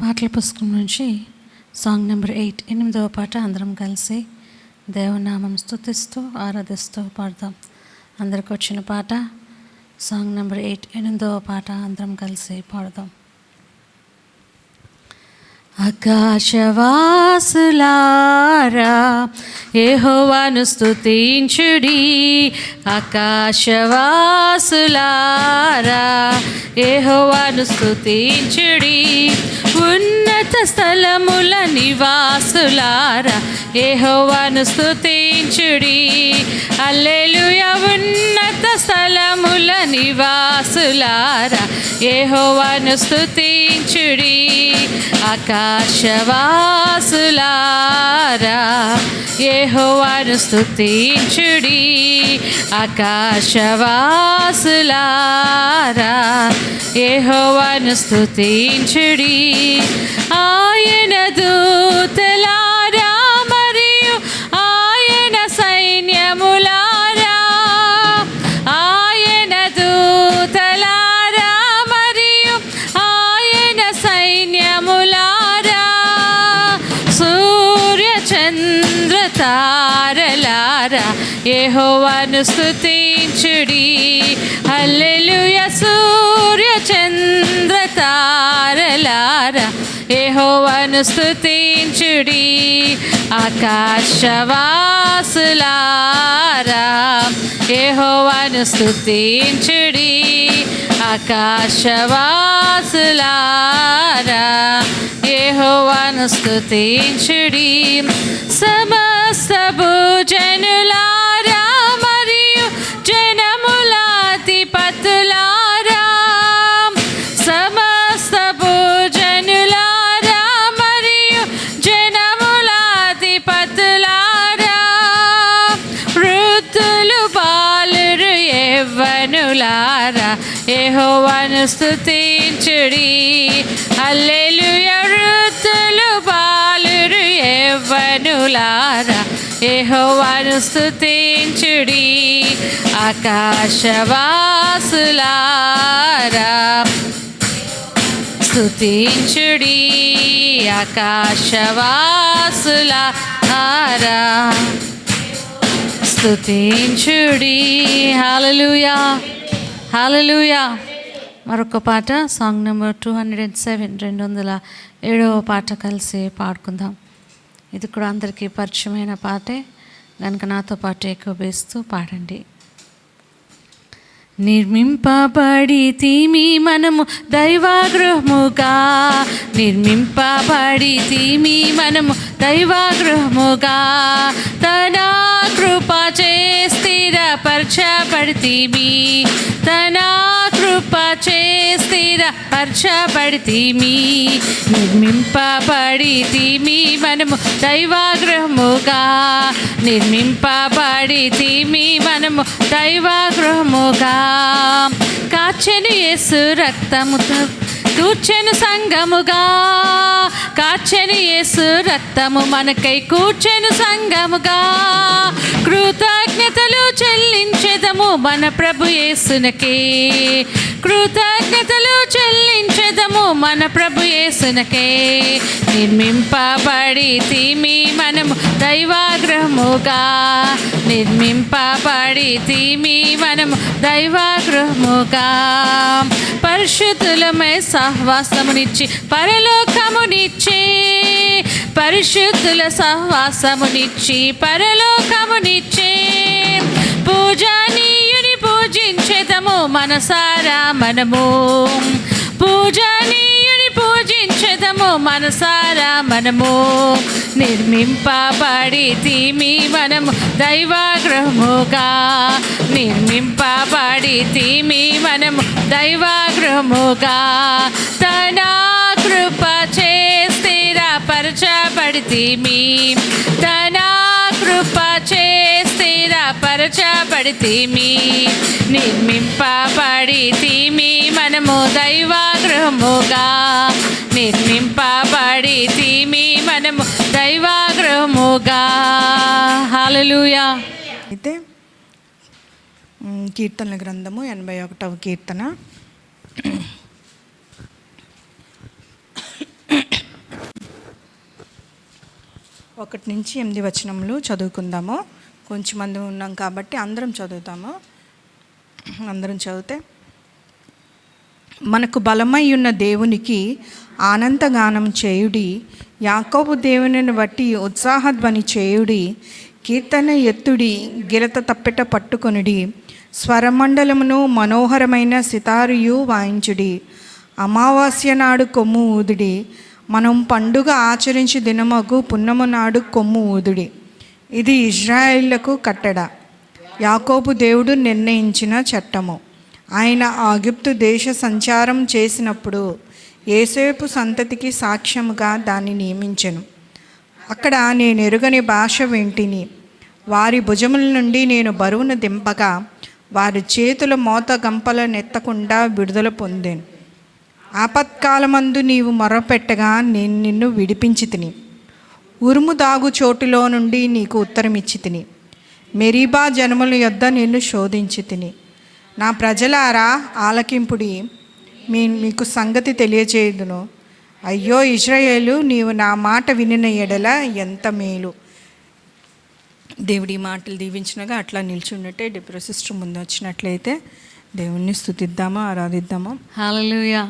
పాటల పుస్తకం నుంచి సాంగ్ నెంబర్ 8 8వ పాట అందరం కలిసి దేవనామం స్తుతిస్తూ ఆరాధిస్తూ పాడదాం. అందరికి వచ్చిన పాట సాంగ్ నెంబర్ 8 8వ పాట అందరం కలిసి పాడదాం. ఆకాశవాసులారా యెహోవాను స్తుతించుడి, ఆకాశవాసులారా యెహోవాను స్తుతించుడి, ఉన్నత స్థలముల నివాసులారా యెహోవాను స్తుతించుడి. హల్లెలూయా. ఉన్నత స్థలముల నివాసులారా యెహోవాను స్తుతించుడి, ఆకాశవాసులారా యెహోవాను స్తుతించుడి, ఆకాశవాసులారా యెహోవాను స్తుతించుడి. ఆయన దూతలారా మరియు ఆయన సైన్యములారా, ఆయన దూతలారా మరియు ఆయన సైన్యములారా, సూర్య చంద్ర తారలారా యెహోవాను స్తుతించుడి. హల్లెలూయా. సూర్య చంద్ర తారలారా యెహోవాను స్తుతించుడి, ఆకాశవాసులారా యెహోవాను స్తుతించుడి, ఆకాశవాసులారా యెహోవాను స్తుతించుడి. సమస్త భూజనులారా మరియు జనములాధిపతులారా, సమస్త భూజనులారా మరియు జనములాధిపతులారా, వృద్ధులు బాలురు యవ్వనులారా యెహోవాను స్తుతించుడి. హల్లెలూయా. వృద్ధులు బాలురు యవ్వనులారా యెహోవాను స్తుతించుడి, ఆకాశవాసులారా స్తుతించుడి, ఆకాశవాసులారా స్తుతించుడి. హల్లెలూయా. హల్లెలూయా. మరొక పాట సాంగ్ నెంబర్ 207 207వ పాట కలిసి పాడుకుందాం. ఇది కూడా అందరికీ పరిచయమైన పాటే కనుక నాతో పాటు ఏకోపిస్తూ పాడండి. నిర్మింపబడితిమి మనము దైవగృహముగా, నిర్మింపబడితిమి మనము దైవగృహముగా, తన కృప చే స్థిరపరచబడితిమి, తన కృప చే స్థిరపరచబడితిమి. నిర్మింపబడితిమి మనము దైవగృహముగా, నిర్మింపబడితిమి మనము దైవగృహముగా, కాచెను యేసు రక్తముతో కూర్చెను సంగముగా, కాచెను యేసు రక్తము మనకై కూర్చెను సంగముగా, కృతజ్ఞతలు చెల్లించెదము మన ప్రభు యేసునకే, కృతజ్ఞతలు చెల్లించెదము మన ప్రభు యేసునకే. నిర్మింపబడితిమి మనము దైవగృహముగా, నిర్మింపబడితిమి మనము దైవగృహముగా, పరిశుద్ధులమై సహవాసమునిచ్చి పరలోకమునిచ్చి, పరిశుద్ధుల సహవాసమునిచ్చి పరలోకమునిచ్చి, పూజనీయుని పూజించెదము మనసారా మనము, పూజనీయుని పూజించెదము మనసారా మనము. నిర్మింపబడితిమి మనము దైవగృహముగా, నిర్మింపబడితిమి మనము దైవగృహముగా, తన కృప చే స్థిరపరచబడితిమి, తన కృప చే స్థిరపరచబడితిమి. నిర్మింపబడితిమి మనము దైవగృహముగా, నిర్మింపబడితిమి మనము దైవగృహముగా. హల్లెలూయా. అయితే కీర్తనల గ్రంథము 81వ కీర్తన 1-8 చదువుకుందాము. కొంచెం మంది ఉన్నాం కాబట్టి అందరం చదువుతాము. అందరం చదివితే, మనకు బలమై ఉన్న దేవునికి ఆనందగానం చేయుడి, యాకోబు దేవునిని బట్టి ఉత్సాహధ్వని చేయుడి, కీర్తన ఎత్తుడి, గిరత తప్పెట పట్టుకొనుడి, స్వరమండలమును మనోహరమైన సితారియు వాయించుడి, అమావాస్య నాడు కొమ్ము ఊదుడి, మనం పండుగ ఆచరించి దినమగు పున్నము నాడు కొమ్ము ఊదుడి. ఇది ఇజ్రాయేళ్లకు కట్టడ, యాకోబు దేవుడు నిర్ణయించిన చట్టము. ఆయన ఐగుప్తు దేశ సంచారం చేసినప్పుడు యోసేపు సంతతికి సాక్ష్యముగా దాన్ని నియమించెను. అక్కడ నేను ఎరుగని భాష వింటిని, వారి భుజముల నుండి నేను బరువును దింపగా వారి చేతుల మోత గంపల నెత్తకుండా విడుదల పొందాను. ఆపత్కాలమందు నీవు మొరపెట్టగా నేను నిన్ను విడిపించి తిని, ఉరుము దాగు చోటులో నుండి నీకు ఉత్తరమిచ్చి తిని, మెరీబా జనముల యొద్ద నిన్ను శోధించి తిని. నా ప్రజలారా ఆలకింపుడి, మీకు సంగతి తెలియచేయుదును. అయ్యో ఇశ్రాయేలు, నీవు నా మాట వినిన ఎడల ఎంత మేలు. దేవుడి మాటలు దీవించినగా అట్లా నిల్చున్నట్టే డిప్రె సిస్టర్ ముందు వచ్చినట్లయితే దేవుణ్ణి స్తుతిద్దామా, ఆరాధిద్దామా. హల్లెలూయా.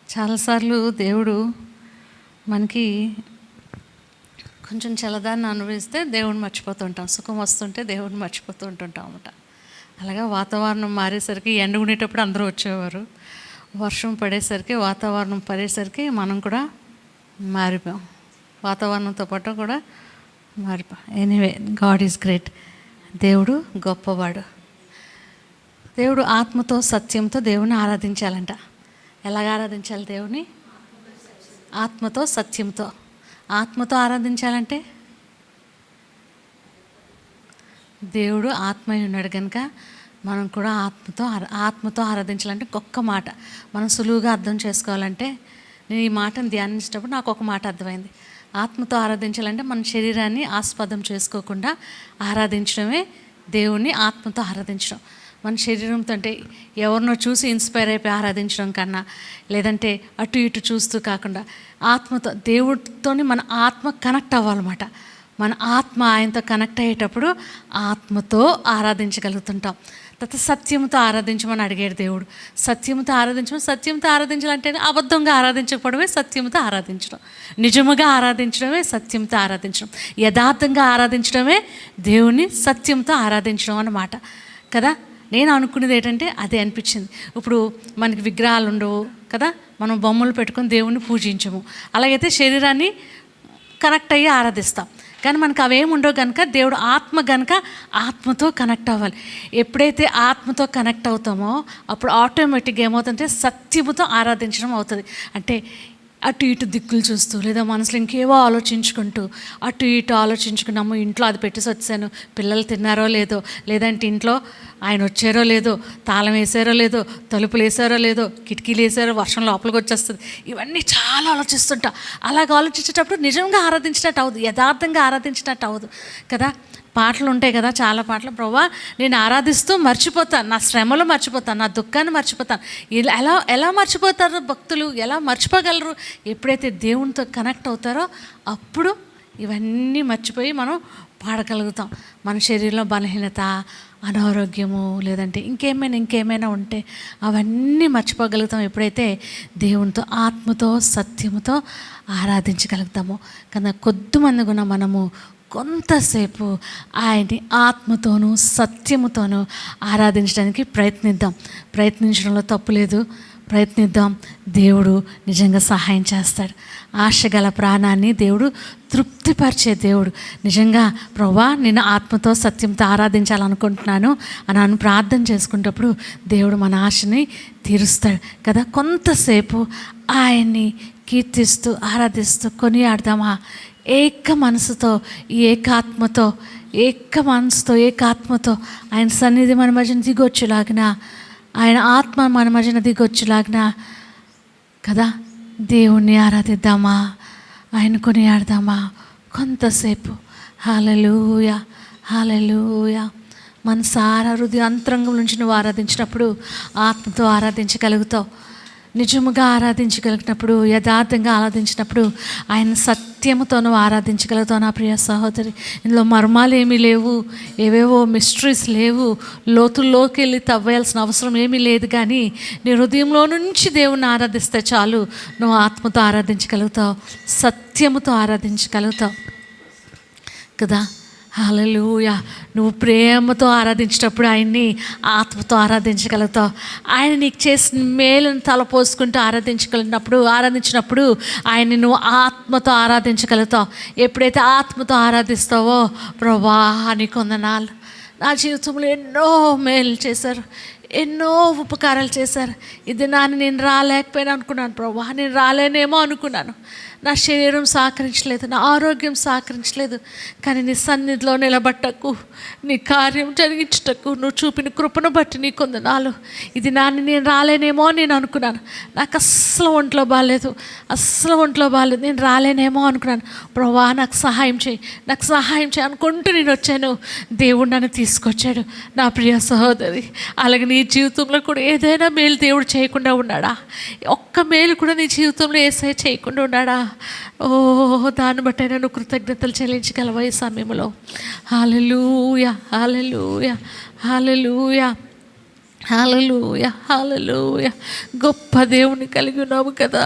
చాలాసార్లు దేవుడు మనకి కొంచెం చల్లదాన్ని అనుభవిస్తే దేవుడిని మర్చిపోతుంటాం, సుఖం వస్తుంటే దేవుడిని మర్చిపోతూ ఉంటుంటాం అన్నమాట. అలాగా వాతావరణం మారేసరికి ఎండ ఉండేటప్పుడు అందరూ వచ్చేవారు, వర్షం పడేసరికి వాతావరణం పడేసరికి మనం కూడా మారిపోయాం, వాతావరణంతో పాటు కూడా మారిపోయాం. Anyway, God is great. దేవుడు గొప్పవాడు. దేవుడు ఆత్మతో సత్యంతో దేవుని ఆరాధించాలంట. ఎలాగ ఆరాధించాలి దేవుని? ఆత్మతో సత్యంతో. ఆత్మతో ఆరాధించాలంటే దేవుడు ఆత్మై ఉన్నాడు కనుక మనం కూడా ఆత్మతో ఆరాధించాలంటే ఒక్క మాట మనం సులువుగా అర్థం చేసుకోవాలంటే, నేను ఈ మాటను ధ్యానించేటప్పుడు నాకు ఒక మాట అర్థమైంది. ఆత్మతో ఆరాధించాలంటే మన శరీరాన్ని ఆస్పదం చేసుకోకుండా ఆరాధించడమే దేవుణ్ణి ఆత్మతో ఆరాధించడం. మన శరీరంతో అంటే ఎవరినో చూసి ఇన్స్పైర్ అయిపోయి ఆరాధించడం కన్నా, లేదంటే అటు ఇటు చూస్తూ కాకుండా ఆత్మతో, దేవుడితో మన ఆత్మ కనెక్ట్ అవ్వాలన్నమాట. మన ఆత్మ ఆయనతో కనెక్ట్ అయ్యేటప్పుడు ఆత్మతో ఆరాధించగలుగుతుంటాం. తర్వాత సత్యంతో ఆరాధించమని అడిగాడు దేవుడు. సత్యంతో ఆరాధించాలంటే అబద్ధంగా ఆరాధించకపోవడమే సత్యంతో ఆరాధించడం, నిజముగా ఆరాధించడమే సత్యంతో ఆరాధించడం, యథార్థంగా ఆరాధించడమే దేవుని సత్యంతో ఆరాధించడం అన్నమాట కదా. నేను అనుకునేది ఏంటంటే అదే అనిపించింది. ఇప్పుడు మనకి విగ్రహాలు ఉండవు కదా, మనం బొమ్మలు పెట్టుకొని దేవుణ్ణి పూజించము. అలాగైతే శరీరాన్ని కనెక్ట్ అయ్యి ఆరాధిస్తాం. కానీ మనకు అవేమి ఉండవు కనుక దేవుడు ఆత్మ కనుక ఆత్మతో కనెక్ట్ అవ్వాలి. ఎప్పుడైతే ఆత్మతో కనెక్ట్ అవుతామో అప్పుడు ఆటోమేటిక్గా ఏమవుతుందంటే సత్యముతో ఆరాధించడం అవుతుంది. అంటే అటు ఇటు దిక్కులు చూస్తూ, లేదా మనసులో ఇంకేవో ఆలోచించుకుంటూ అటు ఇటు ఆలోచించుకున్నాము. ఇంట్లో అది పెట్టేసి వచ్చాను, పిల్లలు తిన్నారో లేదో, లేదంటే ఇంట్లో ఆయన వచ్చారో లేదో, తాళం వేసారో లేదో, తలుపులు వేసారో లేదో, కిటికీలు వేసారో, వర్షం లోపలికి వచ్చేస్తుంది. ఇవన్నీ చాలా ఆలోచిస్తుంటా. అలాగ ఆలోచించేటప్పుడు నిజంగా ఆరాధించినట్టు అవ్వదు, యథార్థంగా ఆరాధించినట్టు అవ్వదు కదా. పాటలు ఉంటాయి కదా, చాలా పాటలు, ప్రభువా నేను ఆరాధిస్తూ మర్చిపోతాను, నా శ్రమలు మర్చిపోతాను, నా దుఃఖాన్ని మర్చిపోతాను. ఎలా మర్చిపోతారు భక్తులు? ఎలా మర్చిపోగలరు? ఎప్పుడైతే దేవునితో కనెక్ట్ అవుతారో అప్పుడు ఇవన్నీ మర్చిపోయి మనం పాడగలుగుతాం. మన శరీరంలో బలహీనత, అనారోగ్యము, లేదంటే ఇంకేమైనా ఉంటే అవన్నీ మర్చిపోగలుగుతాం ఎప్పుడైతే దేవునితో ఆత్మతో సత్యముతో ఆరాధించగలుగుతాము. కనుక కొద్దిమంది కూడా మనము కొంతసేపు ఆయన్ని ఆత్మతోనూ సత్యముతోనూ ఆరాధించడానికి ప్రయత్నించడంలో తప్పు లేదు. ప్రయత్నిద్దాం. దేవుడు నిజంగా సహాయం చేస్తాడు. ఆశగల ప్రాణాన్ని దేవుడు తృప్తిపరిచే దేవుడు. నిజంగా ప్రభువా నేను ఆత్మతో సత్యంతో ఆరాధించాలనుకుంటున్నాను అని ప్రార్థన చేసుకునేటప్పుడు దేవుడు మన ఆశని తీరుస్తాడు కదా. కొంతసేపు ఆయన్ని కీర్తిస్తూ ఆరాధిస్తూ కొనియాడదామా? ఏక మనసుతో, ఏకాత్మతో ఆయన సన్నిధి మన మధ్యన దిగొచ్చులాగిన, ఆయన ఆత్మ మన మధ్యన దిగొచ్చులాగిన కదా. దేవుణ్ణి ఆరాధిద్దామా? ఆయన కొనియాడదామా? కొంతసేపు హల్లెలూయా హల్లెలూయా. మనసారా హృదయ అంతరంగం నుంచి నువ్వు ఆరాధించినప్పుడు ఆత్మతో ఆరాధించగలుగుతావు. నిజముగా ఆరాధించగలిగినప్పుడు, యథార్థంగా ఆరాధించినప్పుడు ఆయన సత్యముతో నువ్వు ఆరాధించగలుగుతావు నా ప్రియ సహోదరి. ఇందులో మర్మాలు ఏమీ లేవు, ఏవేవో మిస్టరీస్ లేవు, లోతుల్లోకి వెళ్ళి తవ్వేయాల్సిన అవసరం ఏమీ లేదు. కానీ నీ హృదయంలో నుంచి దేవుణ్ణి ఆరాధిస్తే చాలు, నువ్వు ఆత్మతో ఆరాధించగలుగుతావు, సత్యముతో ఆరాధించగలుగుతావు కదా. హల్లెలూయా. నువ్వు ప్రేమతో ఆరాధించేటప్పుడు ఆయన్ని ఆత్మతో ఆరాధించగలుగుతావు. ఆయన నీకు చేసిన మేలును తలపోసుకుంటూ ఆరాధించినప్పుడు ఆయన్ని నువ్వు ఆత్మతో ఆరాధించగలుగుతావు. ఎప్పుడైతే ఆత్మతో ఆరాధిస్తావో, ప్రభువా నీకు వందనాలు, నా జీవితంలో ఎన్నో మేలు చేశారు, ఎన్నో ఉపకారాలు చేశారు. ఇది నేను రాలేకపోయినా అనుకున్నాను ప్రభువా, నేను రాలేనేమో అనుకున్నాను, నా శరీరం సహకరించలేదు, నా ఆరోగ్యం సహకరించలేదు. కానీ నీ సన్నిధిలో నిలబట్టకు, నీ కార్యం జరిగించటకు నువ్వు చూపిన కృపను బట్టి నీకు వందనాలు. ఇది నేను రాలేనేమో నేను అనుకున్నాను, నాకు అస్సలు ఒంట్లో బాగాలేదు, నేను రాలేనేమో అనుకున్నాను. ప్రభువా నాకు సహాయం చేయి అనుకుంటూ నేను వచ్చాను. దేవుడు నన్ను తీసుకొచ్చాడు. నా ప్రియ సహోదరి, అలాగే నీ జీవితంలో కూడా ఏదైనా మేలు దేవుడు చేయకుండా ఉన్నాడా? ఒక్క మేలు కూడా నీ జీవితంలో యేసయ్య చేయకుండా ఉన్నాడా? దాన్ని బట్టి నేను కృతజ్ఞతలు చెల్లించగలవా ఈ సమయంలో? హల్లెలూయా, హల్లెలూయా, హల్లెలూయా, హల్లెలూయా, హల్లెలూయా. గొప్ప దేవుని కలిగి ఉన్నాము కదా,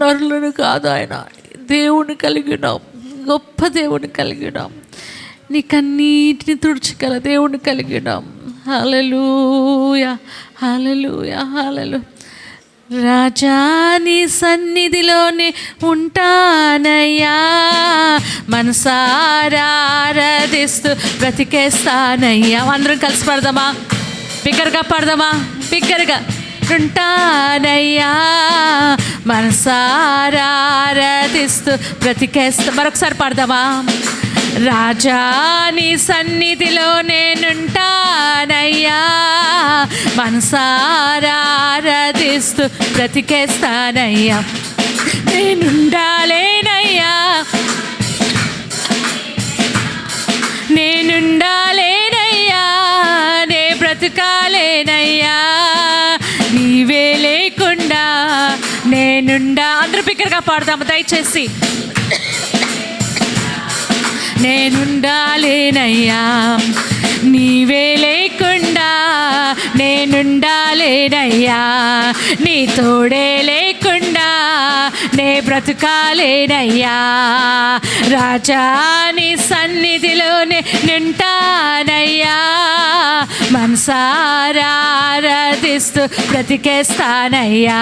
నరులను కాదు, ఆయన దేవుని కలిగి ఉన్నాం, గొప్ప దేవుని కలిగి ఉన్నాం, నీకన్నిటిని తుడుచుగల దేవుని కలిగి ఉన్నాం. హల్లెలూయా, హల్లెలూయా, హల్లెలూయా. రాజా నీ సన్నిధిలోనే ఉంటానయ్యా, మనసారా ఆరాధిస్తూ బ్రతికేస్తానయ్యా. అందరం కలిసి పడదామా? బిగ్గరగా పడదామా? బిగ్గరగా. ఉంటానయ్యా, మనసారా ఆరాధిస్తూ బ్రతికేస్తా. మరొకసారి పడదామా? రాజా నీ సన్నిధిలో నేనుంటానయ్యా, మనసారా ఆరాధిస్తూ బ్రతికేస్తానయ్యా. నేనుండాలేనయ్యా, నే బ్రతకాలేనయ్యా, నీవే లేకుండా అందరూ బిగ్గరగా పాడదాము దయచేసి. నేనుండాలేనయ్యా, నీవే లేకుండా నేనుండాలేనయ్యా, నీ తోడే లేకుండా నే బ్రతకాలేనయ్యా. రాజా నీ సన్నిధిలోనే నింటానయ్యా, మనసారా ఆరాధిస్తూ బ్రతికేస్తానయ్యా.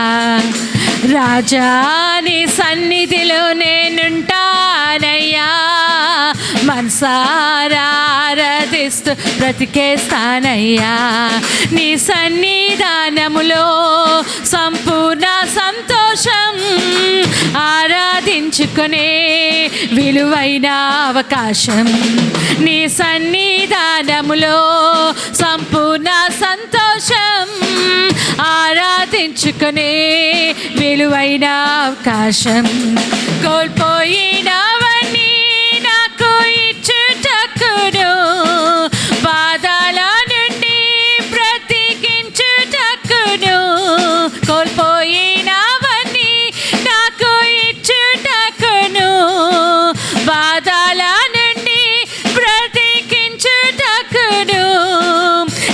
రాజా నీ సన్నిధిలో నేనుంటానయ్యా, మనసారా ఆరాధిస్తూ బ్రతికేస్తానయ్యా. నీ సన్నిధానములో సంపూర్ణ సంతోషం, ఆరాధించుకునే విలువైన అవకాశం. నీ సన్నిధానములో సంపూర్ణ సంతోషం, ఆరాధించుకునే విలువైన అవకాశం. కోల్పోయినవన్నీ నాకు ఇచ్చుటకును, బాధల నుండి బ్రతికించుటకును. కోల్పోయినవన్నీ నాకు ఇచ్చుటకును, బాధల నుండి బ్రతికించుటకును.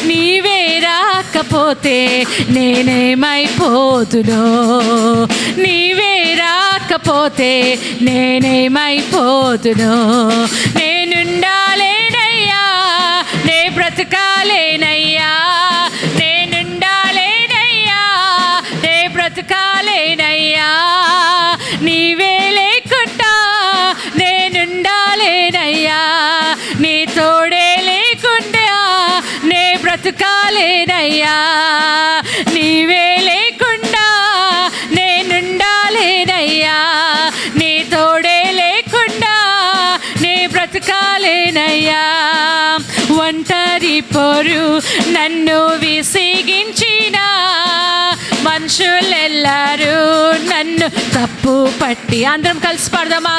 నీవే రాకపోతే నేనేమైపోతునో, నీవే రాకపోతే నేనేమైపోతునో. నేనుండాలేనయ్యా, నే బ్రతకాలేనయ్యా, నేనుండాలేనయ్యా, నే బ్రతకాలేనయ్యా, నీవే లేకుండా నేనుండాలేనయ్యా, నీ తోడే లేకుండా నే బ్రతకాలేనయ్యా, నీవే లేకుండా నేనుండాలేనయ్యా, నీ తోడే లేకుండా నే బ్రతకాలేనయ్యా. ఒంటరి పోరు నన్ను విసిగించిన మనుషులెల్లరూ నన్ను తప్పు పట్టి, అందరం కలిసి పాడదామా?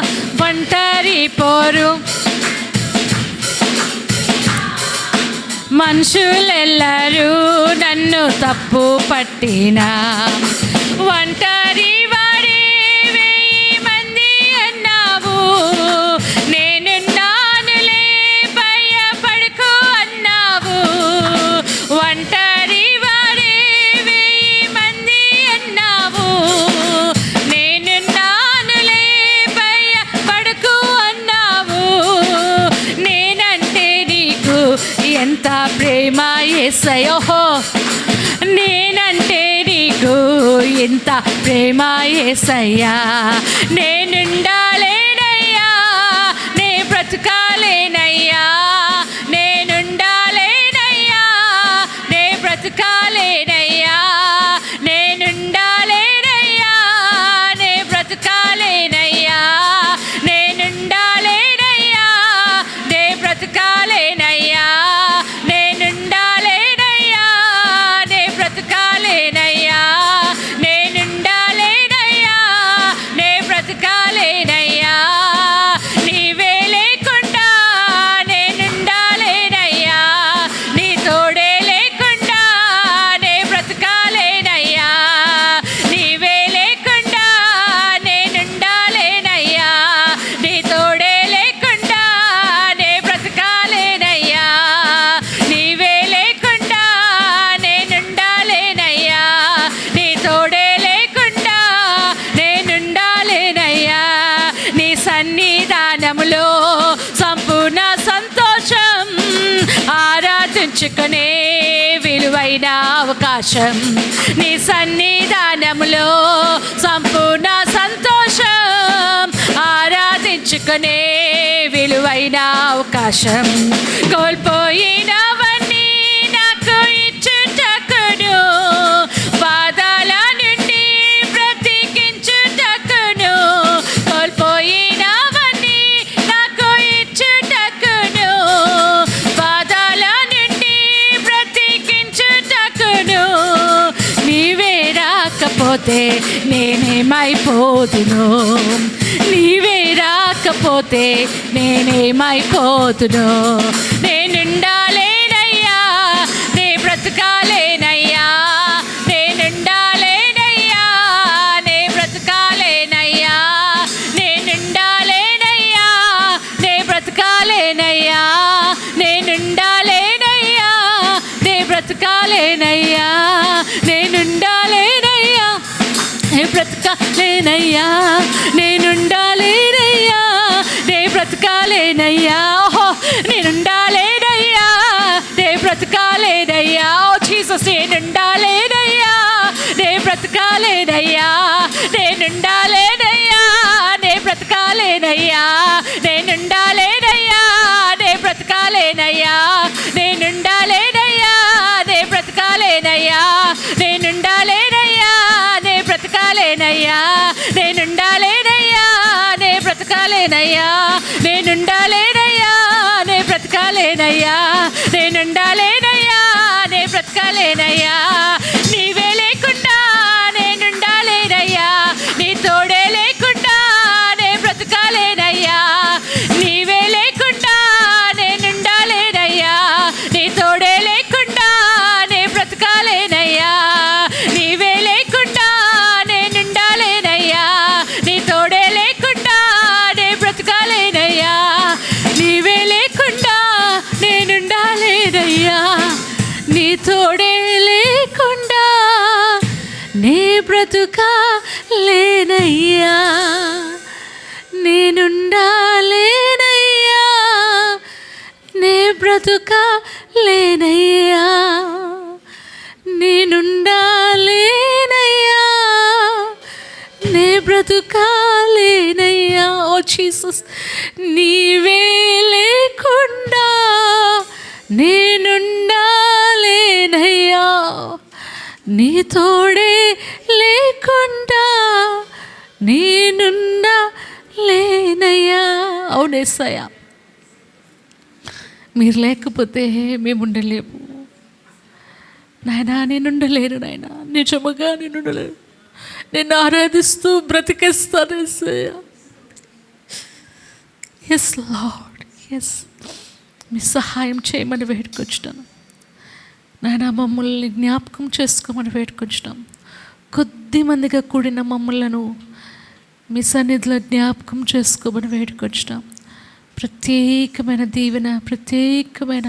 ఒంటరి పోరు మనుషులెల్లరూ నన్ను తప్పు పట్టినా, ఒంటరి వాడే 1000 మంది అన్నావు, నేనున్నానులే భయపడకు అన్నావు. ఒంటరి వాడే 1000 మంది అన్నావు, నేనున్నానులే భయపడకు అన్నావు. నేనంటే నీకు ఎంత ప్రేమ యేసయ్యా, నేనంటే నీకు ఎంత ప్రేమ యేసయ్యా. నేనుండాలేనయ్యా, నే బ్రతకాలేనయ్యా, నేనుండాలేనయ్యా, నే బ్రతకాలేనయ్యా, నేనుండాలేనయ్యా, నే బ్రతకాలేనయ్యా, నేనుండాలేనయ్యా, నే బ్రతకాలేనయ్యా, నేనుండాలేనయ్యా, నే బ్రతకాలేనయ్యా, నేనుండాలేనయ్యా, నే బ్రతకాలేనయ్యా. నీవే లేకుండా నేనుండాలేనయ్యా, నీ తోడే లేకుండా నే బ్రతకాలేనయ్యా. నీవే లేకుండా నేనుండాలేనయ్యా, నీ తోడే లేకుండా నే బ్రతకాలేనయ్యా. నీవే లేకుండా నేనుండాలేనయ్యా, నీ తోడే లేకుండా నేనుండాలేనయ్యా. నీ సన్నిధానములో సంపూర్ణ సంతోషం, ఆరాధించుకునే విలువైన అవకాశం. నీ సన్నిధానములో సంపూర్ణ సంతోషం, ఆరాధించుకునే విలువైన అవకాశం. కోల్పోయినవన్నీ నాకు ఇచ్చుటకును, బాధల నుండి బ్రతికించుటకును. కోల్పోయినవన్నీ నాకు ఇచ్చుటకును, బాధల నుండి బ్రతికించుటకును. నీవే రాకపోతే నేనేమైపోదును, నీవే రాకపోతే నేనేమైపోదును. నేనుండాలేనయ్యా, నే బ్రతకాలేనయ్యా, నేనుండాలేనయ్యా, నే బ్రతకాలేనయ్యా, నేనుండాలేనయ్యా, నే బ్రతకాలేనయ్యా, నేనుండాలేనయ్యా, నే బ్రతకాలేనయ్యా, నేనుండాలేనయ్యా, నే బ్రతకాలేనయ్యా, నేనుండాలేనయ్యా, నే బ్రతకాలేనయ్యా. ఓహో, నేనుండాలేనయ్యా, నే బ్రతకాలేనయ్యా. ఓ జీసస్, నేనుండాలేనయ్యా, నే బ్రతకాలేనయ్యా, నేనుండాలేనయ్యా, నే బ్రతకాలేనయ్యా, నేనుండాలేనయ్యా, నే బ్రతకాలేనయ్యా, నేనుండాలేనయ్యా, నే బ్రతకాలేనయ్యా, నేనుండాలేనయ్యా, నే బ్రతకాలేనయ్యా, నేనుండాలేనయ్యా, నే బ్రతకాలేనయ్యా, నేనుండాలేనయ్యా, నే బ్రతకాలేనయ్యా, నేనుండాలేనయ్యా, నే బ్రతకాలేనయ్యా. నీవే లేకుండా నేనుండాలేనయ్యా, నీ తోడే లేకుండా నే బ్రతకాలేనయ్యా. నీవే లేకుండా నేనుండాలేనయ్యా, నీ తోడే లేకుండా నే బ్రతకాలేనయ్యా. నీవే లేకుండా నేనుండాలేనయ్యా, నీ తోడే లేకుండా నే బ్రతకాలేనయ్యా. నీవే లేకుండా నేనుండాలేనయ్యా, నీ తోడే లేకుండా నే బ్రతుకాలేనయ్యా. నేనుండాలేనయ్యా, నే బ్రతుకాలేనయ్యా, నేనుండాలేనయ్యా, నే బ్రతుకాలేనయ్యా. ఓ జీసస్, నీవే లేకుండా నేనుండాలేనయ్యా, నీ తోడే లేకుండా నేనుండాలేనయ్యా. అవునేసయ్యా, మీరు లేకపోతే మేము ఉండలేము నాయనా. నేనుండలేను నాయనా, నిజముగా నేనుండలేను. నేను ఆరాధిస్తూ బ్రతికేస్తాను యేసయ్యా. ఎస్ లార్డ్, ఎస్, మీ సహాయం చేయమని వేడుకొచ్చున్నాను నాయనా. మమ్మల్ని జ్ఞాపకం చేసుకోమని వేడుకొచ్చున్నాం. కొద్ది మందిగా కూడిన మమ్మలను మీ సన్నిధిలో జ్ఞాపకం చేసుకోమని వేడుకొచ్చినాం. ప్రత్యేకమైన దీవెన, ప్రత్యేకమైన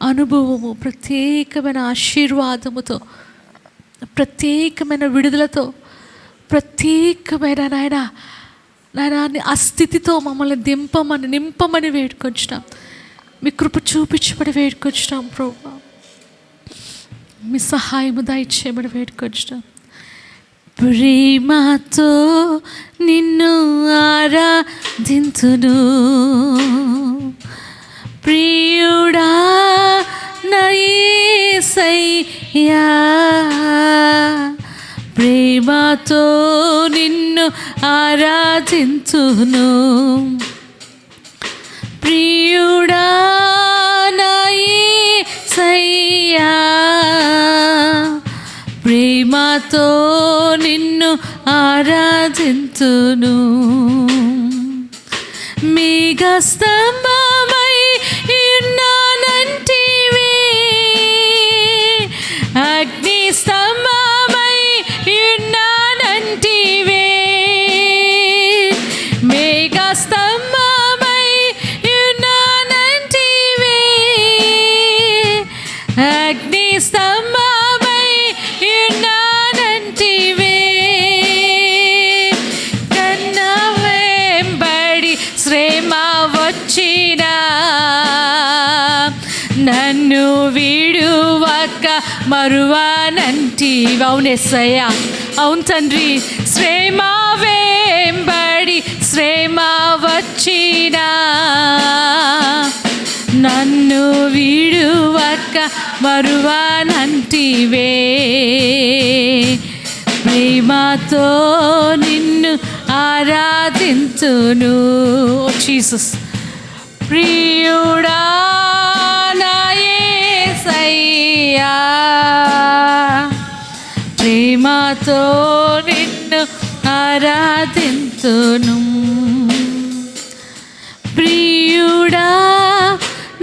అనుభవము, ప్రత్యేకమైన ఆశీర్వాదముతో, ప్రత్యేకమైన విడుదలతో, ప్రత్యేకమైన నాయన ఆ స్థితితో మమ్మల్ని నింపమని వేడుకొచ్చినాం. మీ కృప చూపించమని వేడుకొచ్చినాం ప్రభువా. మీ సహాయము దయచేయమని వేడుకొచ్చినాం. ప్రేమతో నిన్ను ఆరాధింతును ప్రియుడా నా యేసయ్యా. ప్రేమతో నిన్ను ఆరాధింతును ప్రియుడా నా యేసయ్యా. ప్రేమతో నిన్ను ఆరాధింతును. మేఘస్తంభమై ఉన్నానంటివే, అగ్ని స్తంభమై ఉన్నానంటివే. మేఘస్తంభమై ఉన్నానంటివే, అగ్ని స్తంభమై ఉన్నానంటివే. కన్నా వెంబడి శ్రమ వచ్చినా నన్ను విడువక మరువనంటివి. అవును యేసయ్యా, అవును తండ్రి. శ్రమ వెంబడి శ్రమ వచ్చినా నన్ను విడువక మరువనంటివే. ప్రేమతో నిన్ను ఆరాధింతును జీసస్. ప్రియుడా నా యేసయ్యా, ప్రేమతో నిన్ను ఆరాధింతును. ప్రియుడా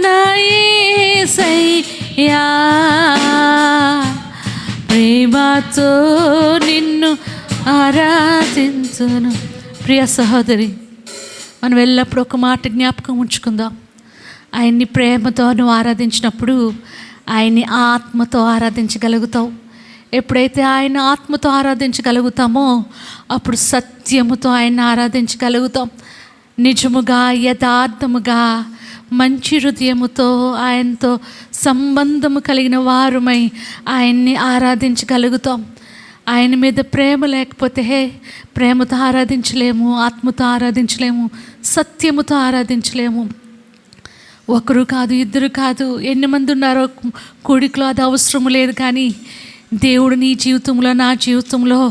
నా యేసయ్యా, ప్రేమతో నిన్ను ఆరాధించును. ప్రియ సహోదరి, మనం ఎల్లప్పుడూ ఒక మాట జ్ఞాపకం ఉంచుకుందాం. ఆయన్ని ప్రేమతో నువ్వు ఆరాధించినప్పుడు ఆయన్ని ఆత్మతో ఆరాధించగలుగుతావు. ఎప్పుడైతే ఆయన ఆత్మతో ఆరాధించగలుగుతామో అప్పుడు సత్యముతో ఆయన్ని ఆరాధించగలుగుతాం. నిజముగా, యథార్థముగా, మంచి హృదయముతో ఆయనతో సంబంధము కలిగిన వారుమై ఆయన్ని ఆరాధించగలుగుతాం. ఆయన మీద ప్రేమ లేకపోతే ప్రేమతో ఆరాధించలేము, ఆత్మతో ఆరాధించలేము, సత్యముతో ఆరాధించలేము. ఒకరు కాదు, ఇద్దరు కాదు, ఎన్ని మంది ఉన్నారో కూడికలో అది అవసరం లేదు. కానీ దేవుడు నీ జీవితంలో, నా జీవితంలో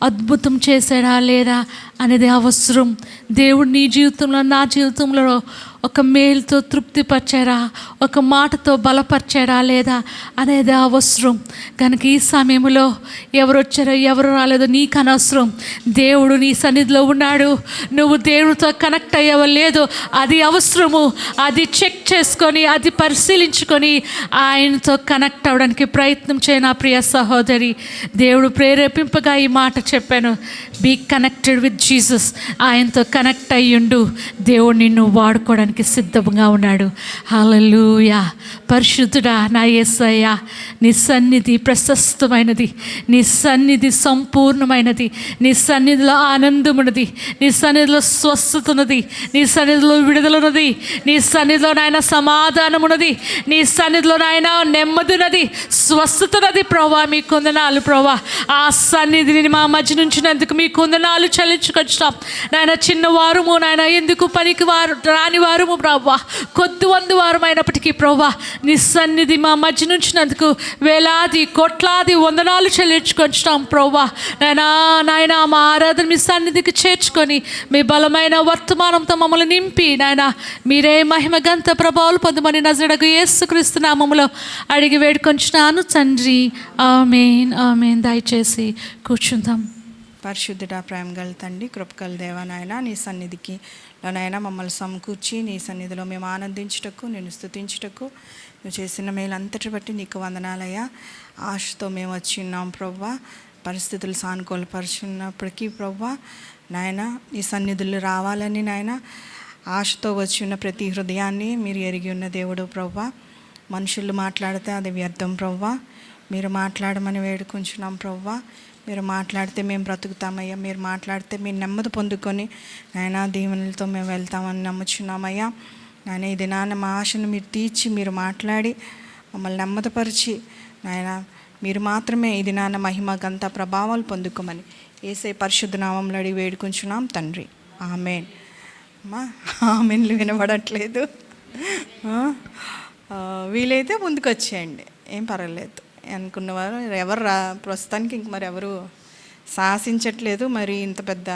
అద్భుతం చేశాడా లేదా అనేది అవసరం. దేవుడు నీ జీవితంలో, నా జీవితంలో ఒక మేలుతో తృప్తిపరిచారా, ఒక మాటతో బలపరిచారా లేదా అనేది అవసరం. కనుక ఈ సమయంలో ఎవరు వచ్చారో ఎవరు రాలేదో నీకు అనవసరం. దేవుడు నీ సన్నిధిలో ఉన్నాడు. నువ్వు దేవుడితో కనెక్ట్ అయ్యావో లేదో అది అవసరము. అది చెక్ చేసుకొని, అది పరిశీలించుకొని ఆయనతో కనెక్ట్ అవ్వడానికి ప్రయత్నం చేయను. నా ప్రియ సహోదరి, దేవుడు ప్రేరేపింపగా ఈ మాట చెప్పాను. Be connected with Jesus. ఆయనతో కనెక్ట్ అయ్యుండు. దేవుడు నిన్ను వాడుకోవడానికి సిద్ధంగా ఉన్నాడు. హల్లెలూయా. పరిశుద్ధుడా నా యేసయ్యా, నీ సన్నిధి ప్రశస్తమైనది, నీ సన్నిధి సంపూర్ణమైనది, నీ సన్నిధిలో ఆనందమున్నది, నీ సన్నిధిలో స్వస్థత ఉన్నది, నీ సన్నిధిలో విడుదలన్నది, నీ సన్నిధిలో నాయన సమాధానమున్నది, నీ సన్నిధిలో నాయన నెమ్మదినది, స్వస్థతనది. ప్రభా మీ కొందనాలు ప్రభా. ఆ సన్నిధిని మా మధ్య నుంచినందుకు మీ కొందనాలు చెల్లించుకొచ్చాం నాయన. చిన్నవారుము నాయన, ఎందుకు పనికి రాని వారుము ప్రభా, కొద్ది వంద వారం అయినప్పటికీ ప్రభా నీ సన్నిధి మా మధ్య నుంచినందుకు వేలాది కోట్లాది వందనాలు చెల్లించుకొచ్చాం ప్రభా. నాయన మా ఆరాధన మీ సన్నిధికి చేర్చుకొని మీ బలమైన వర్తమానంతో మమ్మల్ని నింపి నాయన మీరే మహిమ గంత ప్రభావాలు పొందమని నజరేయుడగు యేసుక్రీస్తు నామములో అడిగి వేడుకొంచున్నాను తండ్రి. ఆమేన్, ఆమేన్. దయచేసి కూర్చుందాం. పరిశుద్ధుడా, ప్రేమ గల తండ్రి, కృపగల దేవా నాయన, నీ సన్నిధికి నాయన మమ్మల్ని సమకూర్చి నీ సన్నిధిలో మేము ఆనందించుటకు, నేను స్తుతించుటకు నువ్వు చేసిన మేలంతటి బట్టి నీకు వందనాలయ్యా. ఆశతో మేము వచ్చి ఉన్నాం ప్రభువా. పరిస్థితులు సానుకూలపరుచున్నప్పటికీ ప్రభువా నాయన నీ సన్నిధులు రావాలని నాయన ఆశతో వచ్చి ఉన్న ప్రతి హృదయాన్ని మీరు ఎరిగి ఉన్న దేవుడు ప్రభువా. మనుషులు మాట్లాడితే అది వ్యర్థం ప్రభువా. మీరు మాట్లాడమని వేడుకుంటున్నాం ప్రభువా. మీరు మాట్లాడితే మేము బ్రతుకుతామయ్యా. మీరు మాట్లాడితే మీరు నెమ్మది పొందుకొని నాయన దీవెనలతో మేము వెళ్తామని నమ్ముచున్నామయ్యా. నాయన ఈ దినాన మా ఆశను మీరు తీర్చి మీరు మాట్లాడి మమ్మల్ని నెమ్మదిపరిచి నాయన మీరు మాత్రమే ఈ దినాన మహిమ గంత ప్రభావాలు పొందుకోమని యేసయ్య పరిశుద్ధ నామములో అడిగి వేడుకుంటున్నాం తండ్రి. ఆమేన్. అమ్మా ఆమెన్లు వినబడట్లేదు. వీలైతే ముందుకు వచ్చేయండి, ఏం పర్వాలేదు. అనుకున్నవారు ఎవరు ప్రస్తుతానికి ఇంక మరి ఎవరు సాహసించట్లేదు. మరి ఇంత పెద్ద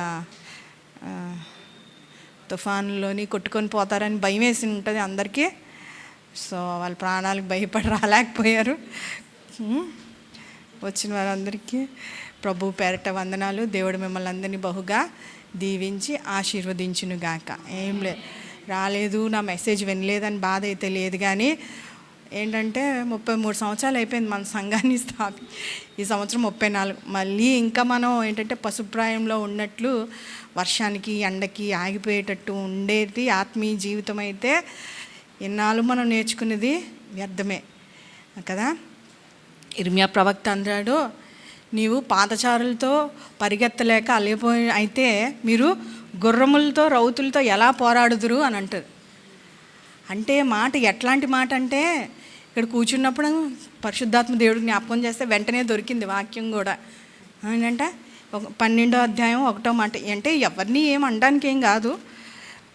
తుఫానులోని కొట్టుకొని పోతారని భయం వేసి ఉంటుంది అందరికీ. సో వాళ్ళ ప్రాణాలకు భయపడి రాలేకపోయారు. వచ్చిన వారందరికీ ప్రభు పేరట వందనాలు. దేవుడు మిమ్మల్ని అందరినీ బహుగా దీవించి ఆశీర్వదించునుగాక. ఏం రాలేదు, నా మెసేజ్ వినలేదని బాధ అయితే లేదు. కానీ ఏంటంటే 33 సంవత్సరాలు అయిపోయింది మన సంఘాన్ని ఈ సంవత్సరం 34. మళ్ళీ ఇంకా మనం ఏంటంటే పశుప్రాయంలో ఉన్నట్లు వర్షానికి ఎండకి ఆగిపోయేటట్టు ఉండేది ఆత్మీయ జీవితం అయితే ఎన్నాళ్ళు మనం నేర్చుకునేది వ్యర్థమే కదా. ఇర్మియా ప్రవక్త అన్నాడు, నీవు పాదచారులతో పరిగెత్తలేక అలిగిపోయి అయితే మీరు గుర్రములతో రౌతులతో ఎలా పోరాడుదురు అని అంటారు. అంటే మాట ఎట్లాంటి మాట అంటే ఇక్కడ కూర్చున్నప్పుడు పరిశుద్ధాత్మ దేవుడికి జ్ఞాపకం చేస్తే వెంటనే దొరికింది వాక్యం కూడా. ఏంటంటే 12వ అధ్యాయం 1వ మాట. అంటే ఎవరిని ఏం అనడానికి ఏం కాదు,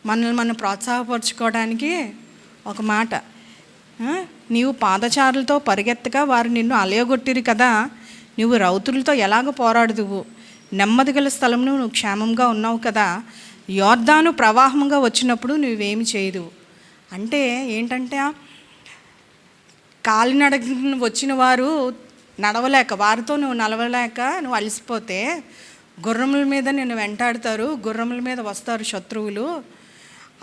మనల్ని మనం ప్రోత్సాహపరచుకోవడానికి ఒక మాట. నీవు పాదచారులతో పరిగెత్తగా వారు నిన్ను అలయగొట్టిరు కదా, నువ్వు రౌతులతో ఎలాగ పోరాడుదువు? నెమ్మది గల స్థలంలో నువ్వు క్షేమంగా ఉన్నావు కదా, యోర్దాను ప్రవాహంగా వచ్చినప్పుడు నువ్వేమి చేయదు. అంటే ఏంటంటే కాలినడక వచ్చిన వారు నడవలేక, వారితో నువ్వు నడవలేక నువ్వు అలసిపోతే గుర్రముల మీద నిన్ను వెంటాడుతారు, గుర్రముల మీద వస్తారు శత్రువులు.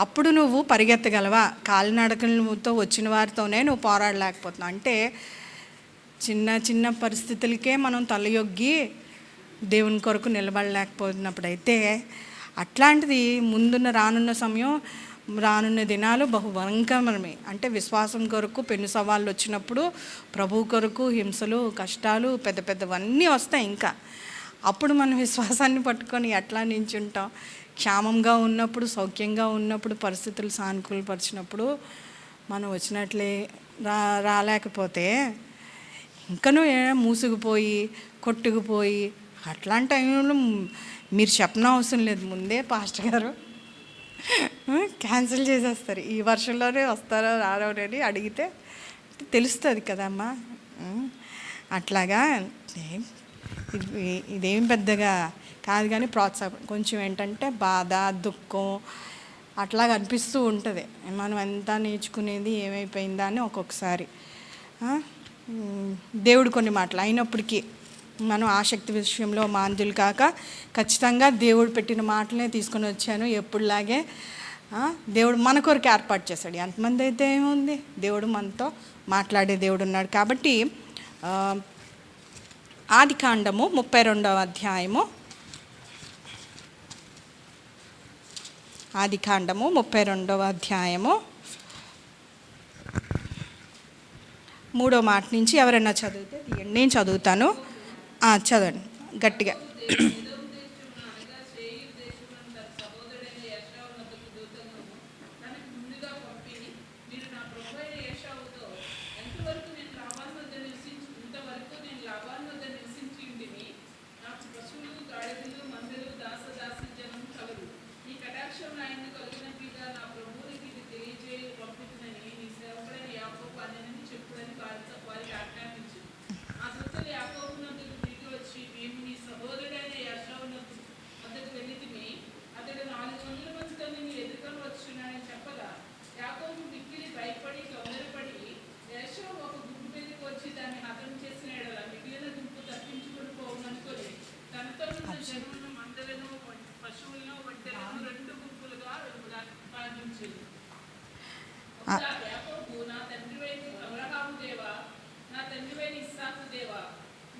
అప్పుడు నువ్వు పరిగెత్తగలవా? కాలినడకలతో వచ్చిన వారితోనే నువ్వు పోరాడలేకపోతున్నావు. అంటే చిన్న చిన్న పరిస్థితులకే మనం తలయొగ్గి దేవుని కొరకు నిలబడలేకపోతున్నప్పుడైతే అట్లాంటిది ముందున్న రానున్న సమయం, రానున్న దినాలు బహు భయంకరమే. అంటే విశ్వాసం కొరకు పెను సవాళ్ళు వచ్చినప్పుడు ప్రభు కొరకు హింసలు, కష్టాలు పెద్ద పెద్దవన్నీ వస్తాయి. ఇంకా అప్పుడు మనం విశ్వాసాన్ని పట్టుకొని ఎట్లా నించుంటాం? క్షేమంగా ఉన్నప్పుడు, సౌఖ్యంగా ఉన్నప్పుడు, పరిస్థితులు సానుకూలపరిచినప్పుడు మనం వచ్చినట్లే రాలేకపోతే ఇంకనూ మూసుకుపోయి కొట్టుకుపోయి అట్లాంటి టైంలో మీరు చెప్పనవసరం లేదు, ముందే పాస్టర్ గారు క్యాన్సిల్ చేసేస్తారు. ఈ వర్షంలోనే వస్తారో రారో అని అడిగితే తెలుస్తుంది కదమ్మా. అట్లాగా ఇదేం పెద్దగా కాదు, కానీ ప్రోత్సాహం కొంచెం ఏంటంటే బాధ, దుఃఖం అట్లాగ అనిపిస్తూ ఉంటుంది. మనం ఎంత నేర్చుకునేది ఏమైపోయిందా అని ఒక్కొక్కసారి. దేవుడు కొన్ని మాటలు అయినప్పటికీ మనం ఆసక్తి విషయంలో మాంద్యులు కాక ఖచ్చితంగా దేవుడు పెట్టిన మాటలనే తీసుకొని వచ్చాను. ఎప్పుడులాగే దేవుడు మన కొరకు ఏర్పాటు చేశాడు. ఎంతమంది అయితే ఏముంది, దేవుడు మనతో మాట్లాడే దేవుడు ఉన్నాడు. కాబట్టి ఆదికాండము 32వ అధ్యాయము, ఆదికాండము 32వ అధ్యాయము 3వ మాట నుంచి ఎవరైనా చదివితే తీయండి, నేను చదువుతాను. చదవండి గట్టిగా.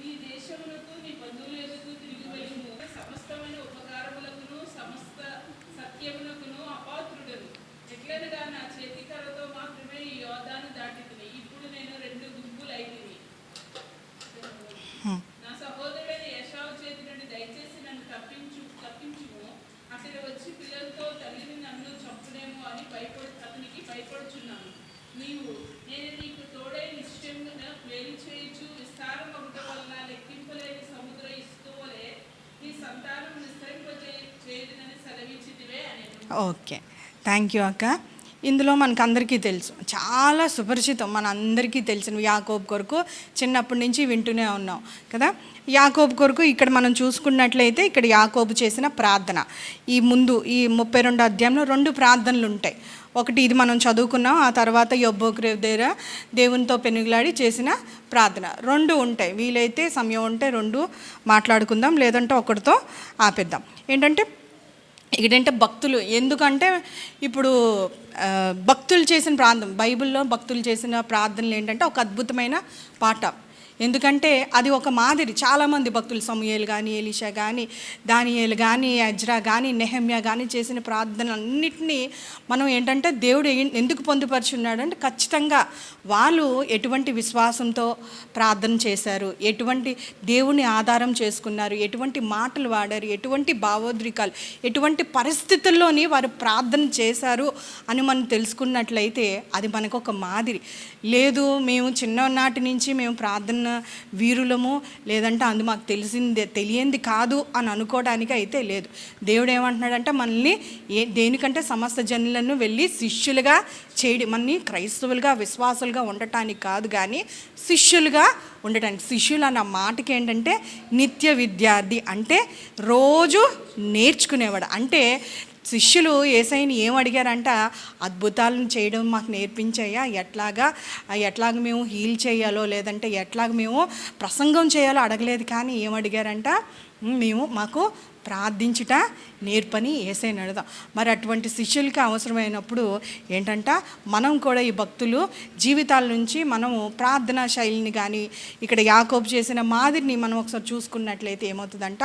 నీ దేశమునకు నీ బంధువుల యొద్దకు తిరిగి వెళ్ళుము. సమస్తమైన ఉపకారములకును సమస్త సత్యమునకును అపాత్రుడను. ఎట్లనగా నా చేతి కర్రతో మాత్రమే ఈ యోర్దాను దాటితిని. ఇప్పుడు నేను 2 గుంపులైతిని. నా సహోదరుడైన ఏశావు చేతి నుండి దయచేసి నన్ను తప్పించుము. అతడు వచ్చి పిల్లలతో తల్లిని నన్ను చంపునేమో అని అతనికి భయపడుచున్నాను. నేను నీకు తోడై నిశ్చయంగా వేలి చేయుచు విస్తారం ఒకటి వలన లెక్కింపలేని సముద్ర ఇసుకవలె నీ సంతానం నిస్తరింపజేయుదునని సెలవిచ్చితివే అని. ఓకే, థ్యాంక్ యూ అక్క. ఇందులో మనకు అందరికీ తెలుసు, చాలా సుపరిచితం, మన అందరికీ తెలిసిన యాకోబు కొరకు చిన్నప్పటి నుంచి వింటూనే ఉన్నాం కదా. యాకోబు కొరకు ఇక్కడ మనం చూసుకున్నట్లయితే ఇక్కడ యాకోబు చేసిన ప్రార్థన, ఈ 32 అధ్యాయంలో 2 ప్రార్థనలు ఉంటాయి. ఒకటి ఇది మనం చదువుకున్నాం, ఆ తర్వాత యొబ్బోకు దగ్గర దేవునితో పెనుగులాడి చేసిన ప్రార్థన 2 ఉంటాయి. వీలైతే సమయం ఉంటే 2 మాట్లాడుకుందాం, లేదంటే ఒకటితో ఆపేద్దాం. ఏంటంటే భక్తులు, ఎందుకంటే ఇప్పుడు భక్తులు చేసిన ప్రార్థన, బైబిల్లో భక్తులు చేసిన ప్రార్థనలు ఏంటంటే ఒక అద్భుతమైన పాట. ఎందుకంటే అది ఒక మాదిరి. చాలామంది భక్తులు సమూయేలు కానీ, ఎలీషా కానీ, దానియేలు కానీ, ఎజ్రా కానీ, నెహమ్యా కానీ చేసిన ప్రార్థనలన్నింటినీ మనం ఏంటంటే దేవుడు ఎందుకు పొందుపరుచున్నాడు అంటే ఖచ్చితంగా వాళ్ళు ఎటువంటి విశ్వాసంతో ప్రార్థన చేశారు, ఎటువంటి దేవుని ఆధారం చేసుకున్నారు, ఎటువంటి మాటలు వాడారు, ఎటువంటి భావోద్రికాలు, ఎటువంటి పరిస్థితుల్లోని వారు ప్రార్థన చేశారు అని మనం తెలుసుకున్నట్లయితే అది మనకు ఒక మాదిరి. లేదు మేము చిన్ననాటి నుంచి మేము ప్రార్థన వీరులము, లేదంటే అది మాకు తెలియంది కాదు అని అనుకోవడానికి అయితే లేదు. దేవుడు ఏమంటున్నాడంటే మనల్ని దేనికంటే సమస్త జనులను వెళ్ళి శిష్యులుగా చేయడం, మనని క్రైస్తవులుగా విశ్వాసులుగా ఉండటానికి కాదు కానీ శిష్యులుగా ఉండటానికి. శిష్యులు అన్న మాటకి ఏంటంటే నిత్య విద్యార్థి, అంటే రోజు నేర్చుకునేవాడు. అంటే శిష్యులు యేసయ్యని ఏం అడిగారంట, అద్భుతాలను చేయడం మాకు నేర్పించాయా, ఎట్లాగ మేము హీల్ చేయాలో లేదంటే ఎట్లాగ మేము ప్రసంగం చేయాలో అడగలేదు. కానీ ఏం అడిగారంట, మాకు ప్రార్థించుట నేర్పని యేసయ్యని అడుగుదాం. మరి అటువంటి శిష్యులకి అవసరమైనప్పుడు ఏంటంట మనం కూడా ఈ భక్తులు జీవితాల నుంచి మనము ప్రార్థనా శైలిని కానీ ఇక్కడ యాకోబు చేసిన మాదిరిని మనం ఒకసారి చూసుకున్నట్లయితే ఏమవుతుందంట,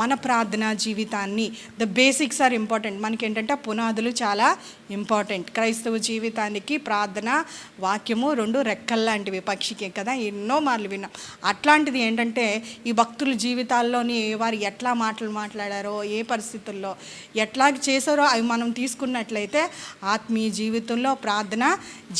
మన ప్రార్థనా జీవితాన్ని ద బేసిక్స్ ఆర్ ఇంపార్టెంట్. మనకి ఏంటంటే పునాదులు చాలా ఇంపార్టెంట్. క్రైస్తవ జీవితానికి ప్రార్థన వాక్యము 2 రెక్కల్లాంటివి, పక్షికే కదా, ఎన్నో మార్లు విన్నాం. అట్లాంటిది ఏంటంటే ఈ భక్తుల జీవితాల్లోని వారు ఎట్లా మాట్లాడారో, ఏ పరిస్థితుల్లో ఎట్లాగ చేశారో అవి మనం తీసుకున్నట్లయితే ఆత్మీయ జీవితంలో ప్రార్థన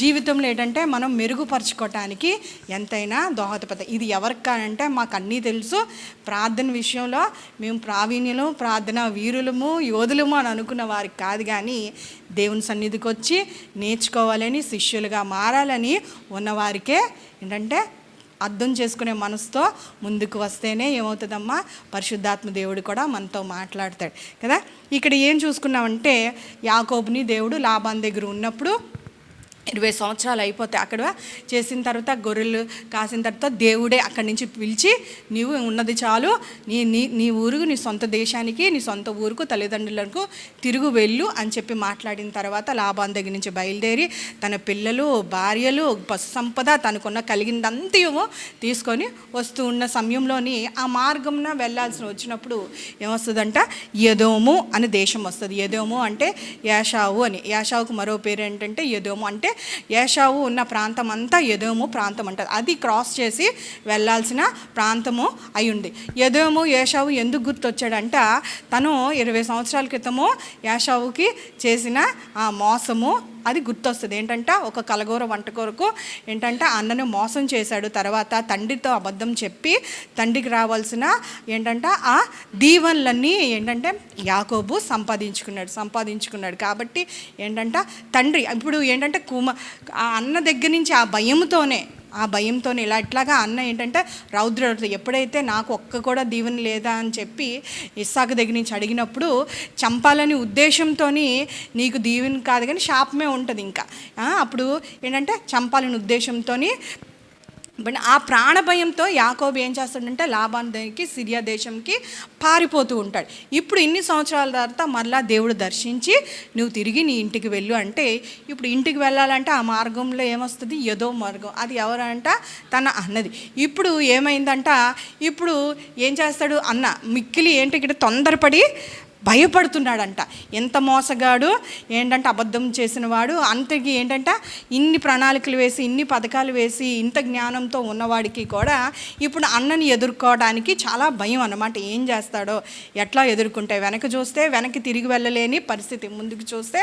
జీవితంలో ఏంటంటే మనం మెరుగుపరచుకోవటానికి ఎంతైనా దోహదపడతాయి. ఇది ఎవరికి కానంటే మాకు అన్నీ తెలుసు, ప్రార్థన విషయంలో మేము ప్రావీణ్యులు, ప్రార్థన వీరులము, యోధులము అని అనుకున్న వారికి కాదు, కానీ దేవుని సన్నిధికి వచ్చి నేర్చుకోవాలని, శిష్యులుగా మారాలని ఉన్నవారికే ఏంటంటే అర్థం చేసుకునే మనసుతో ముందుకు వస్తేనే ఏమవుతుందమ్మా, పరిశుద్ధాత్మ దేవుడు కూడా మనతో మాట్లాడతాడు కదా. ఇక్కడ ఏం చూసుకున్నామంటే యాకోబుని దేవుడు లాబాను దగ్గర ఉన్నప్పుడు 20 సంవత్సరాలు అయిపోతాయి. అక్కడ చేసిన తర్వాత గొర్రెలు కాసిన తర్వాత దేవుడే అక్కడి నుంచి పిలిచి నీవు ఉన్నది చాలు, నీ ఊరుకు, నీ సొంత దేశానికి, నీ సొంత ఊరుకు, తల్లిదండ్రులకు తిరుగు వెళ్ళు అని చెప్పి మాట్లాడిన తర్వాత లాబాను దగ్గర నుంచి బయలుదేరి తన పిల్లలు, భార్యలు, పశు సంపద, తనకున్న కలిగిందంతయు తీసుకొని వస్తూ ఉన్న సమయంలోని ఆ మార్గంన వెళ్ళాల్సి వచ్చినప్పుడు ఏమొస్తుందంట, ఎదోము అనే దేశం వస్తుంది. ఎదోము అంటే యాషావు అని. యాషావుకు మరో పేరు ఏంటంటే ఎదోము, అంటే ఏషావు ఉన్న ప్రాంతం అంతా ఎదోము ప్రాంతం అంటారు. అది క్రాస్ చేసి వెళ్ళాల్సిన ప్రాంతము అయ్యుంది. ఎదోము ఏషావు ఎందుకు గుర్తొచ్చాడంట, తను 20 సంవత్సరాల క్రితము ఏషావుకి చేసిన ఆ మోసము అది గుర్తొస్తుంది. ఏంటంటే ఒక కలగూర వంట కొరకు ఏంటంటే అన్నను మోసం చేశాడు. తర్వాత తండ్రితో అబద్ధం చెప్పి తండ్రికి రావాల్సిన ఏంటంటే ఆ దీవెనలన్నీ ఏంటంటే యాకోబు సంపాదించుకున్నాడు. కాబట్టి ఏంటంటే తండ్రి ఇప్పుడు ఏంటంటే ఆ అన్న దగ్గర నుంచి ఆ భయంతోనే ఇట్లాగా అన్న ఏంటంటే రౌద్రుడు ఎప్పుడైతే నాకు ఒక్క కూడా దీవెన లేదా అని చెప్పి ఇస్సాకు దగ్గర నుంచి అడిగినప్పుడు చంపాలని ఉద్దేశంతో నీకు దీవెన కాదు కానీ శాపమే ఉంటుంది ఇంకా. అప్పుడు ఏంటంటే చంపాలని ఉద్దేశంతో బట్ ఆ ప్రాణ భయంతో యాకోబు ఏం చేస్తాడంటే లాబాను దగ్గరికి సిరియా దేశంకి పారిపోతూ ఉంటాడు. ఇప్పుడు ఇన్ని సంవత్సరాల తర్వాత మళ్ళా దేవుడు దర్శించి నువ్వు తిరిగి నీ ఇంటికి వెళ్ళు అంటే, ఇప్పుడు ఇంటికి వెళ్ళాలంటే ఆ మార్గంలో ఏమొస్తుంది, ఏదో మార్గం. అది ఎవరంట, తన అన్నది. ఇప్పుడు ఏమైందంట, ఇప్పుడు ఏం చేస్తాడు అన్న మిక్కిలి ఏంటి ఇక్కడ తొందరపడి భయపడుతున్నాడంట. ఎంత మోసగాడు ఏంటంటే, అబద్ధం చేసిన వాడు అంతకి ఏంటంటే ఇన్ని ప్రణాళికలు వేసి ఇన్ని పథకాలు వేసి ఇంత జ్ఞానంతో ఉన్నవాడికి కూడా ఇప్పుడు అన్నని ఎదుర్కోవడానికి చాలా భయం అన్నమాట. ఏం చేస్తాడో, ఎట్లా ఎదుర్కొంటే, వెనక చూస్తే వెనక్కి తిరిగి వెళ్ళలేని పరిస్థితి, ముందుకు చూస్తే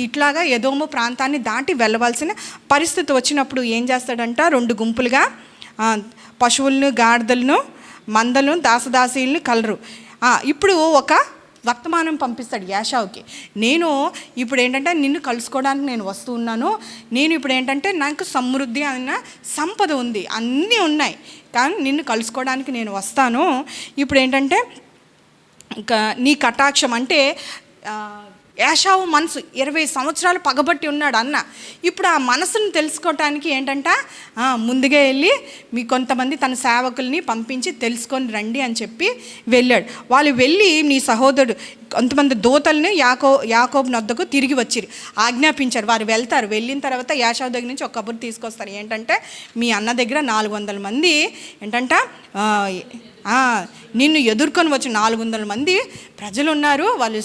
ఇట్లాగా ఎదోము ప్రాంతాన్ని దాటి వెళ్ళవలసిన పరిస్థితి వచ్చినప్పుడు ఏం చేస్తాడంట, 2 గుంపులుగా పశువులను, గాడిదలను, మందలను, దాసదాసీలను కలరు. ఇప్పుడు ఒక వర్తమానం పంపిస్తాడు యాషావుకి. నేను ఇప్పుడు ఏంటంటే నిన్ను కలుసుకోవడానికి నేను వస్తూ ఉన్నాను. నేను ఇప్పుడు ఏంటంటే నాకు సమృద్ధి అయిన సంపద ఉంది, అన్నీ ఉన్నాయి, కానీ నిన్ను కలుసుకోవడానికి నేను వస్తాను. ఇప్పుడు ఏంటంటే ఇంకా నీ కటాక్షం అంటే యాషావు మనసు 20 సంవత్సరాలు పగబట్టి ఉన్నాడు అన్న. ఇప్పుడు ఆ మనసును తెలుసుకోవటానికి ఏంటంట, ముందుగా వెళ్ళి మీ కొంతమంది తన సేవకుల్ని పంపించి తెలుసుకొని రండి అని చెప్పి వెళ్ళాడు. వాళ్ళు వెళ్ళి నీ సహోదరుడు కొంతమంది దూతల్ని యాకోబు నొద్దకు తిరిగి వచ్చిరు, ఆజ్ఞాపించారు. వారు వెళ్తారు. వెళ్ళిన తర్వాత యాషావు దగ్గర నుంచి ఒక కబురు తీసుకొస్తారు. ఏంటంటే మీ అన్న దగ్గర 400 మంది ఏంటంట నిన్ను ఎదుర్కొని వచ్చి 400 మంది ప్రజలు ఉన్నారు, వాళ్ళు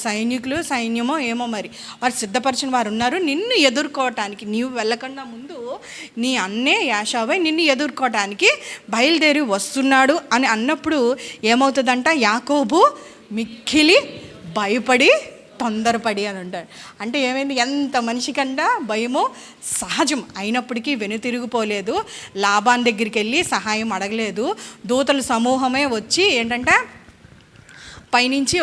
సైన్యమో ఏమో మరి, వారు సిద్ధపరిచిన వారు ఉన్నారు నిన్ను ఎదుర్కోవటానికి. నీవు వెళ్ళకుండా ముందు నీ అన్నే యాషావే నిన్ను ఎదుర్కోవటానికి బయలుదేరి వస్తున్నాడు అని అన్నప్పుడు ఏమవుతుందంట, యాకోబు మిక్కిలి భయపడి తొందరపడి అని అంటాడు. అంటే ఏమైంది, ఎంత మనిషికంటే భయము సహజం అయినప్పటికీ వెనుతిరిగిపోలేదు. లాబాన్ దగ్గరికి వెళ్ళి సహాయం అడగలేదు. దూతల సమూహమే వచ్చి ఏంటంటే పైనుంచి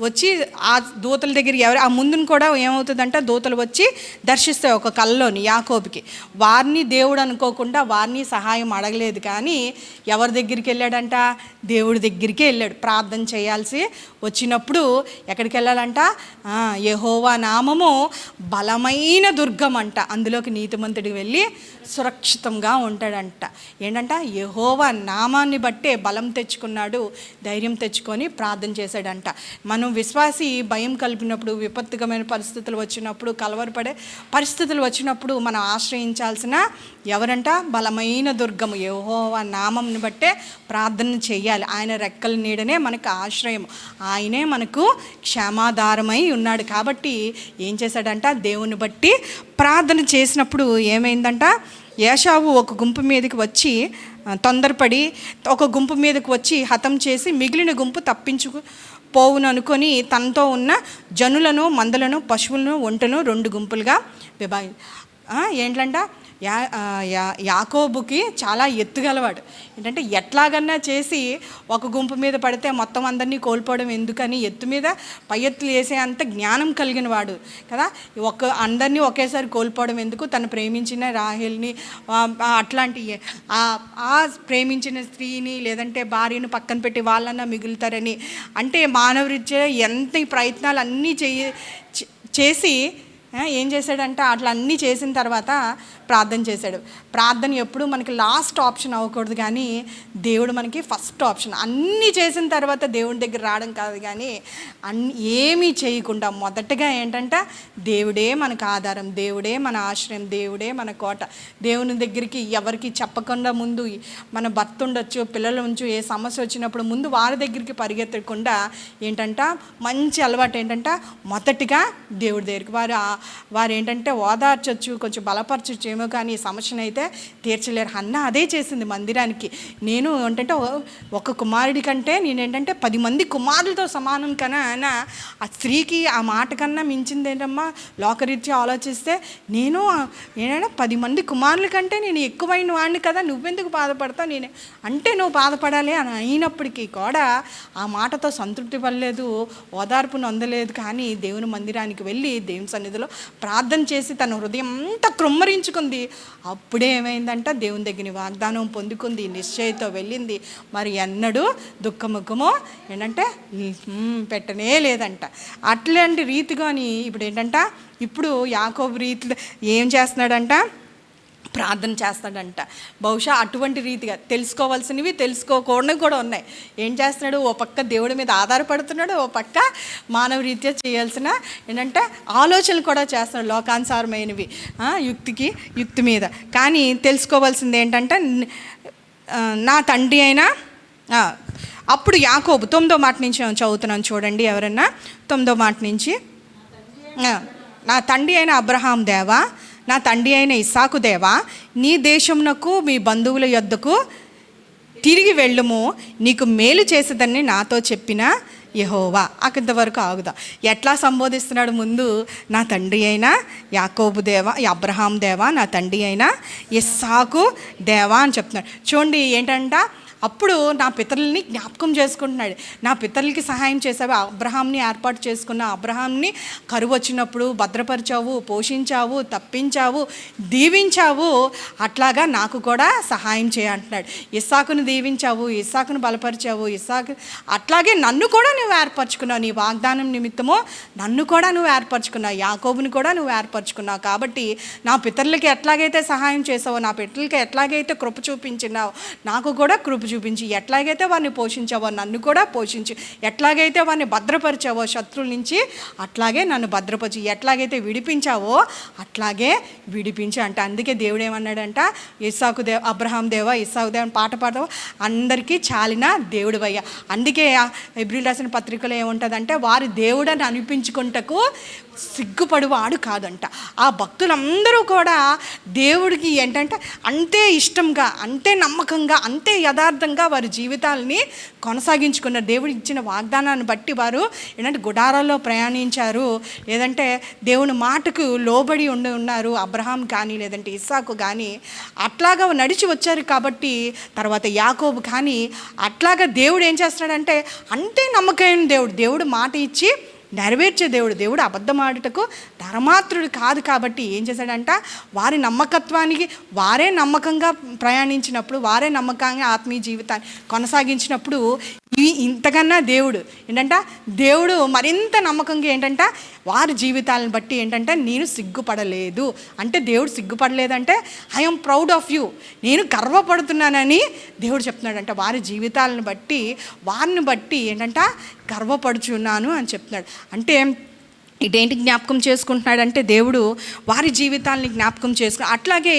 వచ్చి ఆ దూతల దగ్గర ఆ ముందుని కూడా ఏమవుతుందంటే దూతలు వచ్చి దర్శిస్తాయి ఒక కళ్ళలోని యాకోబుకి. వారిని దేవుడు అనుకోకుండా వారిని సహాయం అడగలేదు, కానీ ఎవరి దగ్గరికి వెళ్ళాడంట, దేవుడి దగ్గరికి వెళ్ళాడు. ప్రార్థన చేయాల్సి వచ్చినప్పుడు ఎక్కడికి వెళ్ళాలంట, యెహోవా నామము బలమైన దుర్గం అంట, అందులోకి నీతిమంతుడికి వెళ్ళి సురక్షితంగా ఉంటాడంట. ఏంటంట, యెహోవా నామాన్ని బట్టే బలం తెచ్చుకున్నాడు, ధైర్యం తెచ్చుకొని ప్రార్థన చేశాడంట. మనం విశ్వాసి భయం కలిపినప్పుడు, విపత్తుకమైన పరిస్థితులు వచ్చినప్పుడు, కలవరపడే పరిస్థితులు వచ్చినప్పుడు మనం ఆశ్రయించాల్సిన ఎవరంట, బలమైన దుర్గము యెహోవా నామంని బట్టే ప్రార్థన చేయాలి. ఆయన రెక్కల నీడనే మనకు ఆశ్రయం, ఆయనే మనకు క్షేమాధారమై ఉన్నాడు. కాబట్టి ఏం చేశాడంట, దేవుని బట్టి ప్రార్థన చేసినప్పుడు ఏమైందంట, ఏశావు ఒక గుంపు మీదకి వచ్చి తొందరపడి ఒక గుంపు మీదకి వచ్చి హతం చేసి మిగిలిన గుంపు తప్పించుకుపోవును అనుకొని తనతో ఉన్న జనులను, మందలను, పశువులను, ఒంటను 2 గుంపులుగా ఏంటంట, యాకోబుకి చాలా ఎత్తుగలవాడు. ఏంటంటే ఎట్లాగన్నా చేసి ఒక గుంపు మీద పడితే మొత్తం అందరినీ కోల్పోవడం ఎందుకని ఎత్తు మీద పై ఎత్తులు వేసే అంత జ్ఞానం కలిగిన వాడు కదా. అందరినీ ఒకేసారి కోల్పోవడం ఎందుకు, తను ప్రేమించిన రాహేల్ని అట్లాంటి ప్రేమించిన స్త్రీని లేదంటే భార్యను పక్కన పెట్టి వాళ్ళన్నా మిగులుతారని, అంటే మానవరీత్యా ఎంత ప్రయత్నాలు అన్నీ చేసి ఏం చేశాడంటే అట్లా అన్నీ చేసిన తర్వాత ప్రార్థన చేశాడు. ప్రార్థన ఎప్పుడు మనకి లాస్ట్ ఆప్షన్ అవ్వకూడదు, కానీ దేవుడు మనకి ఫస్ట్ ఆప్షన్. అన్నీ చేసిన తర్వాత దేవుడి దగ్గర రావడం కాదు, కానీ ఏమీ చేయకుండా మొదటగా ఏంటంటే దేవుడే మనకు ఆధారం, దేవుడే మన ఆశ్రయం, దేవుడే మన కోట. దేవుని దగ్గరికి ఎవరికి చెప్పకుండా ముందు మన భర్త ఉండొచ్చు, పిల్లలు ఉంచు, ఏ సమస్య వచ్చినప్పుడు ముందు వారి దగ్గరికి పరిగెత్తకుండా ఏంటంటే మంచి అలవాటు ఏంటంటే మొదటిగా దేవుడి దగ్గరికి వారు ఏంటంటే ఓదార్చొచ్చు, కొంచెం బలపరచొచ్చు ఏమో, కానీ ఈ సమస్యను అయితే తీర్చలేరు. అన్న అదే చేసింది మందిరానికి. నేను ఏంటంటే ఒక కుమారుడి కంటే నేనేంటంటే 10 మంది కుమారులతో సమానం కన్నా ఆయన ఆ స్త్రీకి ఆ మాట కన్నా మించింది ఏంటమ్మా, లోకరీత్యా ఆలోచిస్తే నేను ఏంటంటే 10 మంది కుమారుల కంటే నేను ఎక్కువైన వాడిని కదా, నువ్వెందుకు బాధపడతావు, నేనే అంటే నువ్వు బాధపడాలి అని అయినప్పటికీ కూడా ఆ మాటతో సంతృప్తి పడలేదు, ఓదార్పు నొందలేదు. కానీ దేవుని మందిరానికి వెళ్ళి దేవుని సన్నిధిలో ప్రార్థన చేసి తన హృదయం అంతా కృమ్మరించుకుంది. అప్పుడే ఏమైందంట, దేవుని దగ్గర వాగ్దానం పొందుకుంది, నిశ్చయతో వెళ్ళింది. మరి ఎన్నడూ దుఃఖముఖమో ఏంటంటే పెట్టనే లేదంట. అట్లాంటి రీతిగాని ఇప్పుడు ఏంటంట, ఇప్పుడు యాకోబు రీతిలో ఏం చేస్తున్నాడంట, ప్రార్థన చేస్తాడంట. బహుశా అటువంటి రీతిగా తెలుసుకోవాల్సినవి తెలుసుకోకూడనివి కూడా ఉన్నాయి. ఏం చేస్తున్నాడు, ఓ పక్క దేవుడి మీద ఆధారపడుతున్నాడు, ఓ పక్క మానవ రీత్యా చేయాల్సిన ఏంటంటే ఆలోచనలు కూడా చేస్తున్నాడు, లోకానుసారమైనవి, యుక్తి మీద. కానీ తెలుసుకోవాల్సింది ఏంటంటే నా తండ్రి అయినా అప్పుడు యాకోబు 9వ మాట నుంచి చదువుతున్నాను చూడండి, ఎవరన్నా 9వ మాట నుంచి. నా తండ్రి అయిన అబ్రహాం దేవా, నా తండ్రి అయిన ఇస్సాకు దేవా, నీ దేశమునకు మీ బంధువుల యొద్దకు తిరిగి వెళ్ళుము, నీకు మేలు చేసేదని నాతో చెప్పిన యెహోవా. అక్కడి ఆగుదాం. ఎట్లా సంబోధిస్తున్నాడు, ముందు నా తండ్రి అయిన యాకోబు దేవా, అబ్రహాం దేవా, నా తండ్రి అయిన ఇస్సాకు దేవా అని చెప్తున్నాడు. చూడండి ఏంటంట, అప్పుడు నా పితరుల్ని జ్ఞాపకం చేసుకుంటున్నాడు. నా పితరులకి సహాయం చేసావు, అబ్రహాంని ఏర్పాటు చేసుకున్న అబ్రహాంని కరువు వచ్చినప్పుడు భద్రపరిచావు, పోషించావు, తప్పించావు, దీవించావు, అట్లాగా నాకు కూడా సహాయం చేయంటున్నాడు. ఇస్సాకును దీవించావు, ఇస్సాకును బలపరిచావు, అట్లాగే నన్ను కూడా నువ్వు ఏర్పరచుకున్నావు, నీ వాగ్దానం నిమిత్తము నన్ను కూడా నువ్వు ఏర్పరచుకున్నావు, యాకోబుని కూడా నువ్వు ఏర్పరచుకున్నావు. కాబట్టి నా పితరులకి ఎట్లాగైతే సహాయం చేసావో, నా పితరులకి ఎట్లాగైతే కృప చూపించినావు, నాకు కూడా కృప చూపించి, ఎట్లాగైతే వారిని పోషించావో నన్ను కూడా పోషించి, ఎట్లాగైతే వారిని భద్రపరిచావో శత్రువుల నుంచి అట్లాగే నన్ను భద్రపరిచి, ఎట్లాగైతే విడిపించావో అట్లాగే విడిపించి అంట. అందుకే దేవుడు ఏమన్నాడంట, అబ్రహాం దేవా, ఇస్సాకు దేవా పాట పాడతావు, అందరికీ చాలిన దేవుడు అయ్యా. అందుకే హెబ్రీయులు రాసిన పత్రికలో ఏముంటుందంటే, వారి దేవుడని అనిపించుకుంటకు సిగ్గుపడువాడు కాదంట. ఆ భక్తులందరూ కూడా దేవుడికి ఏంటంటే అంతే ఇష్టంగా, అంతే నమ్మకంగా, అంతే యథార్థంగా వారి జీవితాలని కొనసాగించుకున్నారు. దేవుడు ఇచ్చిన వాగ్దానాన్ని బట్టి వారు ఏంటంటే గుడారాల్లో ప్రయాణించారు, లేదంటే దేవుని మాటకు లోబడి ఉన్నారు. అబ్రహాం కానీ లేదంటే ఇస్సాకు కానీ అట్లాగా నడిచి వచ్చారు. కాబట్టి తర్వాత యాకోబు కానీ అట్లాగా దేవుడు ఏం చేస్తున్నాడంటే అంతే నమ్మకమైన దేవుడు మాట ఇచ్చి నెరవేర్చే దేవుడు అబద్ధమాడుటకు ధర్మాత్రుడు కాదు. కాబట్టి ఏం చేశాడంట, వారి నమ్మకత్వానికి వారే నమ్మకంగా ప్రయాణించినప్పుడు, వారే నమ్మకంగా ఆత్మీయ జీవితాన్ని కొనసాగించినప్పుడు ఇంతకన్నా దేవుడు దేవుడు మరింత నమ్మకంగా ఏంటంట వారి జీవితాలను బట్టి ఏంటంటే నేను సిగ్గుపడలేదు అంటే, దేవుడు సిగ్గుపడలేదంటే ఐఎమ్ ప్రౌడ్ ఆఫ్ యూ, నేను గర్వపడుతున్నానని దేవుడు చెప్తున్నాడంట. వారి జీవితాలను బట్టి వారిని బట్టి ఏంటంట గర్వపడుచున్నాను అని చెప్తున్నాడు. అంటే ఇదేంటి జ్ఞాపకం చేసుకుంటున్నాడంటే, దేవుడు వారి జీవితాలని జ్ఞాపకం చేసుకుని అట్లాగే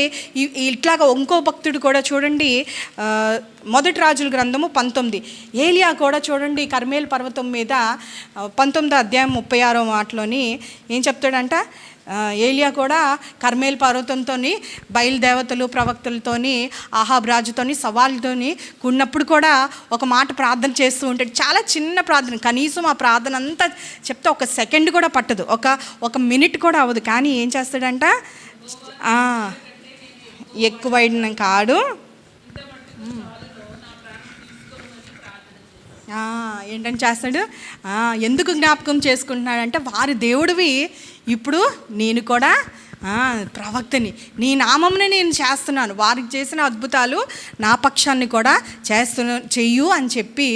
ఇట్లాగా ఇంకో భక్తుడు కూడా చూడండి, మొదటి రాజుల గ్రంథము 19, ఏలియా కూడా చూడండి కర్మేల్ పర్వతం మీద 19వ అధ్యాయం 36వ మాటలోని ఏం చెప్తాడంట, ఏలియా కూడా కర్మేల్ పర్వతంతో బయలుదేవతలు ప్రవక్తలతోని ఆహాబ్ రాజుతోని సవాళ్ళతోని ఉన్నప్పుడు కూడా ఒక మాట ప్రార్థన చేస్తూ ఉంటాడు. చాలా చిన్న ప్రార్థన, కనీసం ఆ ప్రార్థన అంతా చెప్తే ఒక సెకండ్ కూడా పట్టదు, ఒక మినిట్ కూడా అవ్వదు. కానీ ఏం చేస్తాడంట, ఎక్కువైన కాడు ఏంటని చేస్తాడు. ఎందుకు జ్ఞాపకం చేసుకుంటున్నాడంటే, వారి దేవుడివి ఇప్పుడు నేను కూడా ప్రవక్తని, నీ నామమునే నేను చేస్తున్నాను, వారికి చేసిన అద్భుతాలు నా పక్షాన్ని కూడా చెయ్యు అని చెప్పి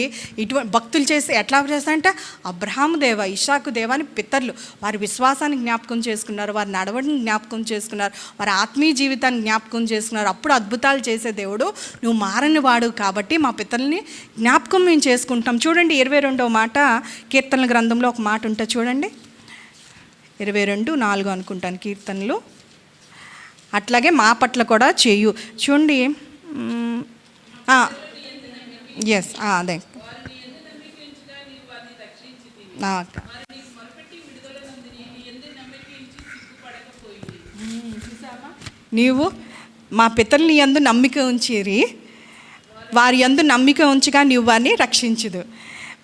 ఇటువంటి భక్తులు చేసి ఎట్లా చేస్తారంటే, అబ్రహాము దేవ, ఇస్సాకు దేవ అని పితరులు వారి విశ్వాసాన్ని జ్ఞాపకం చేసుకున్నారు, వారి నడవడిని జ్ఞాపకం చేసుకున్నారు, వారి ఆత్మీయ జీవితాన్ని జ్ఞాపకం చేసుకున్నారు. అప్పుడు అద్భుతాలు చేసే దేవుడు నువ్వు మారని వాడు కాబట్టి మా పితరుల్ని జ్ఞాపకం మేము చేసుకుంటాం. చూడండి 22వ మాట, కీర్తనల గ్రంథంలో ఒక మాట ఉంటుంది చూడండి, 22:4 అనుకుంటాను కీర్తనలు. అట్లాగే మా పట్ల కూడా చేయు. చూడండి ఎస్ అదే నీవు మా పితరుని యందు నమ్మిక ఉంచిరి, వారి యందు నమ్మిక ఉంచగా నీవు వారిని రక్షించుదు,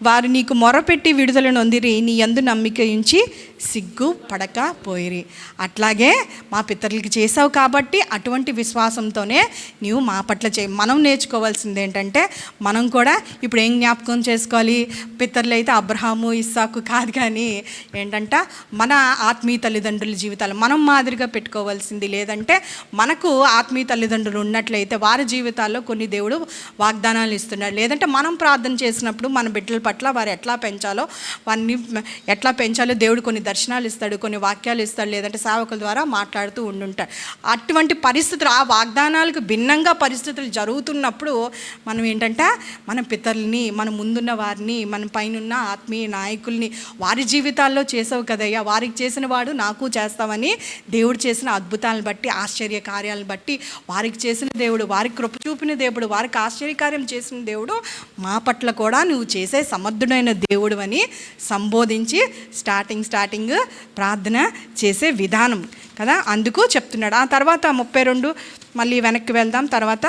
వారు నీకు మొరపెట్టి విడుదల నొందిరి, నీ యందు నమ్మిక ఉంచి సిగ్గు పడకపోయిరి. అట్లాగే మా పితరులకి చేసావు కాబట్టి అటువంటి విశ్వాసంతోనే నీవు మా పట్ల మనం నేర్చుకోవాల్సింది ఏంటంటే, మనం కూడా ఇప్పుడు ఏం జ్ఞాపకం చేసుకోవాలి, పితరులు అయితే అబ్రహాము ఇస్సాకు కాదు, కానీ ఏంటంట మన ఆత్మీయ తల్లిదండ్రుల జీవితాలు మనం మాదిరిగా పెట్టుకోవాల్సింది. లేదంటే మనకు ఆత్మీయ తల్లిదండ్రులు ఉన్నట్లయితే వారి జీవితాల్లో కొన్ని దేవుడు వాగ్దానాలు ఇస్తున్నాడు. లేదంటే మనం ప్రార్థన చేసినప్పుడు మన బిడ్డల పట్ల వారు ఎట్లా పెంచాలో, వారిని ఎట్లా పెంచాలో దేవుడు కొన్ని దర్శనాలు ఇస్తాడు, కొన్ని వాక్యాలు ఇస్తాడు, లేదంటే సేవకుల ద్వారా మాట్లాడుతూ ఉండుంటాడు. అటువంటి పరిస్థితులు, ఆ వాగ్దానాలకు భిన్నంగా పరిస్థితులు జరుగుతున్నప్పుడు మనం ఏంటంటే మన పితరుల్ని, మన ముందున్న వారిని, మన పైనున్న ఆత్మీయ నాయకుల్ని వారి జీవితాల్లో చేసావు కదయ్యా, వారికి చేసిన వాడు నాకు చేస్తామని దేవుడు చేసిన అద్భుతాలను బట్టి, ఆశ్చర్య కార్యాలను బట్టి, వారికి చేసిన దేవుడు, వారికి కృప చూపిన దేవుడు, వారికి ఆశ్చర్యకార్యం చేసిన దేవుడు మా పట్ల కూడా నువ్వు చేసే సమర్థుడైన దేవుడు అని సంబోధించి స్టార్టింగ్ ప్రార్థన చేసే విధానం కదా, అందుకు చెప్తున్నాడు. ఆ తర్వాత 32 మళ్ళీ వెనక్కి వెళ్దాం. తర్వాత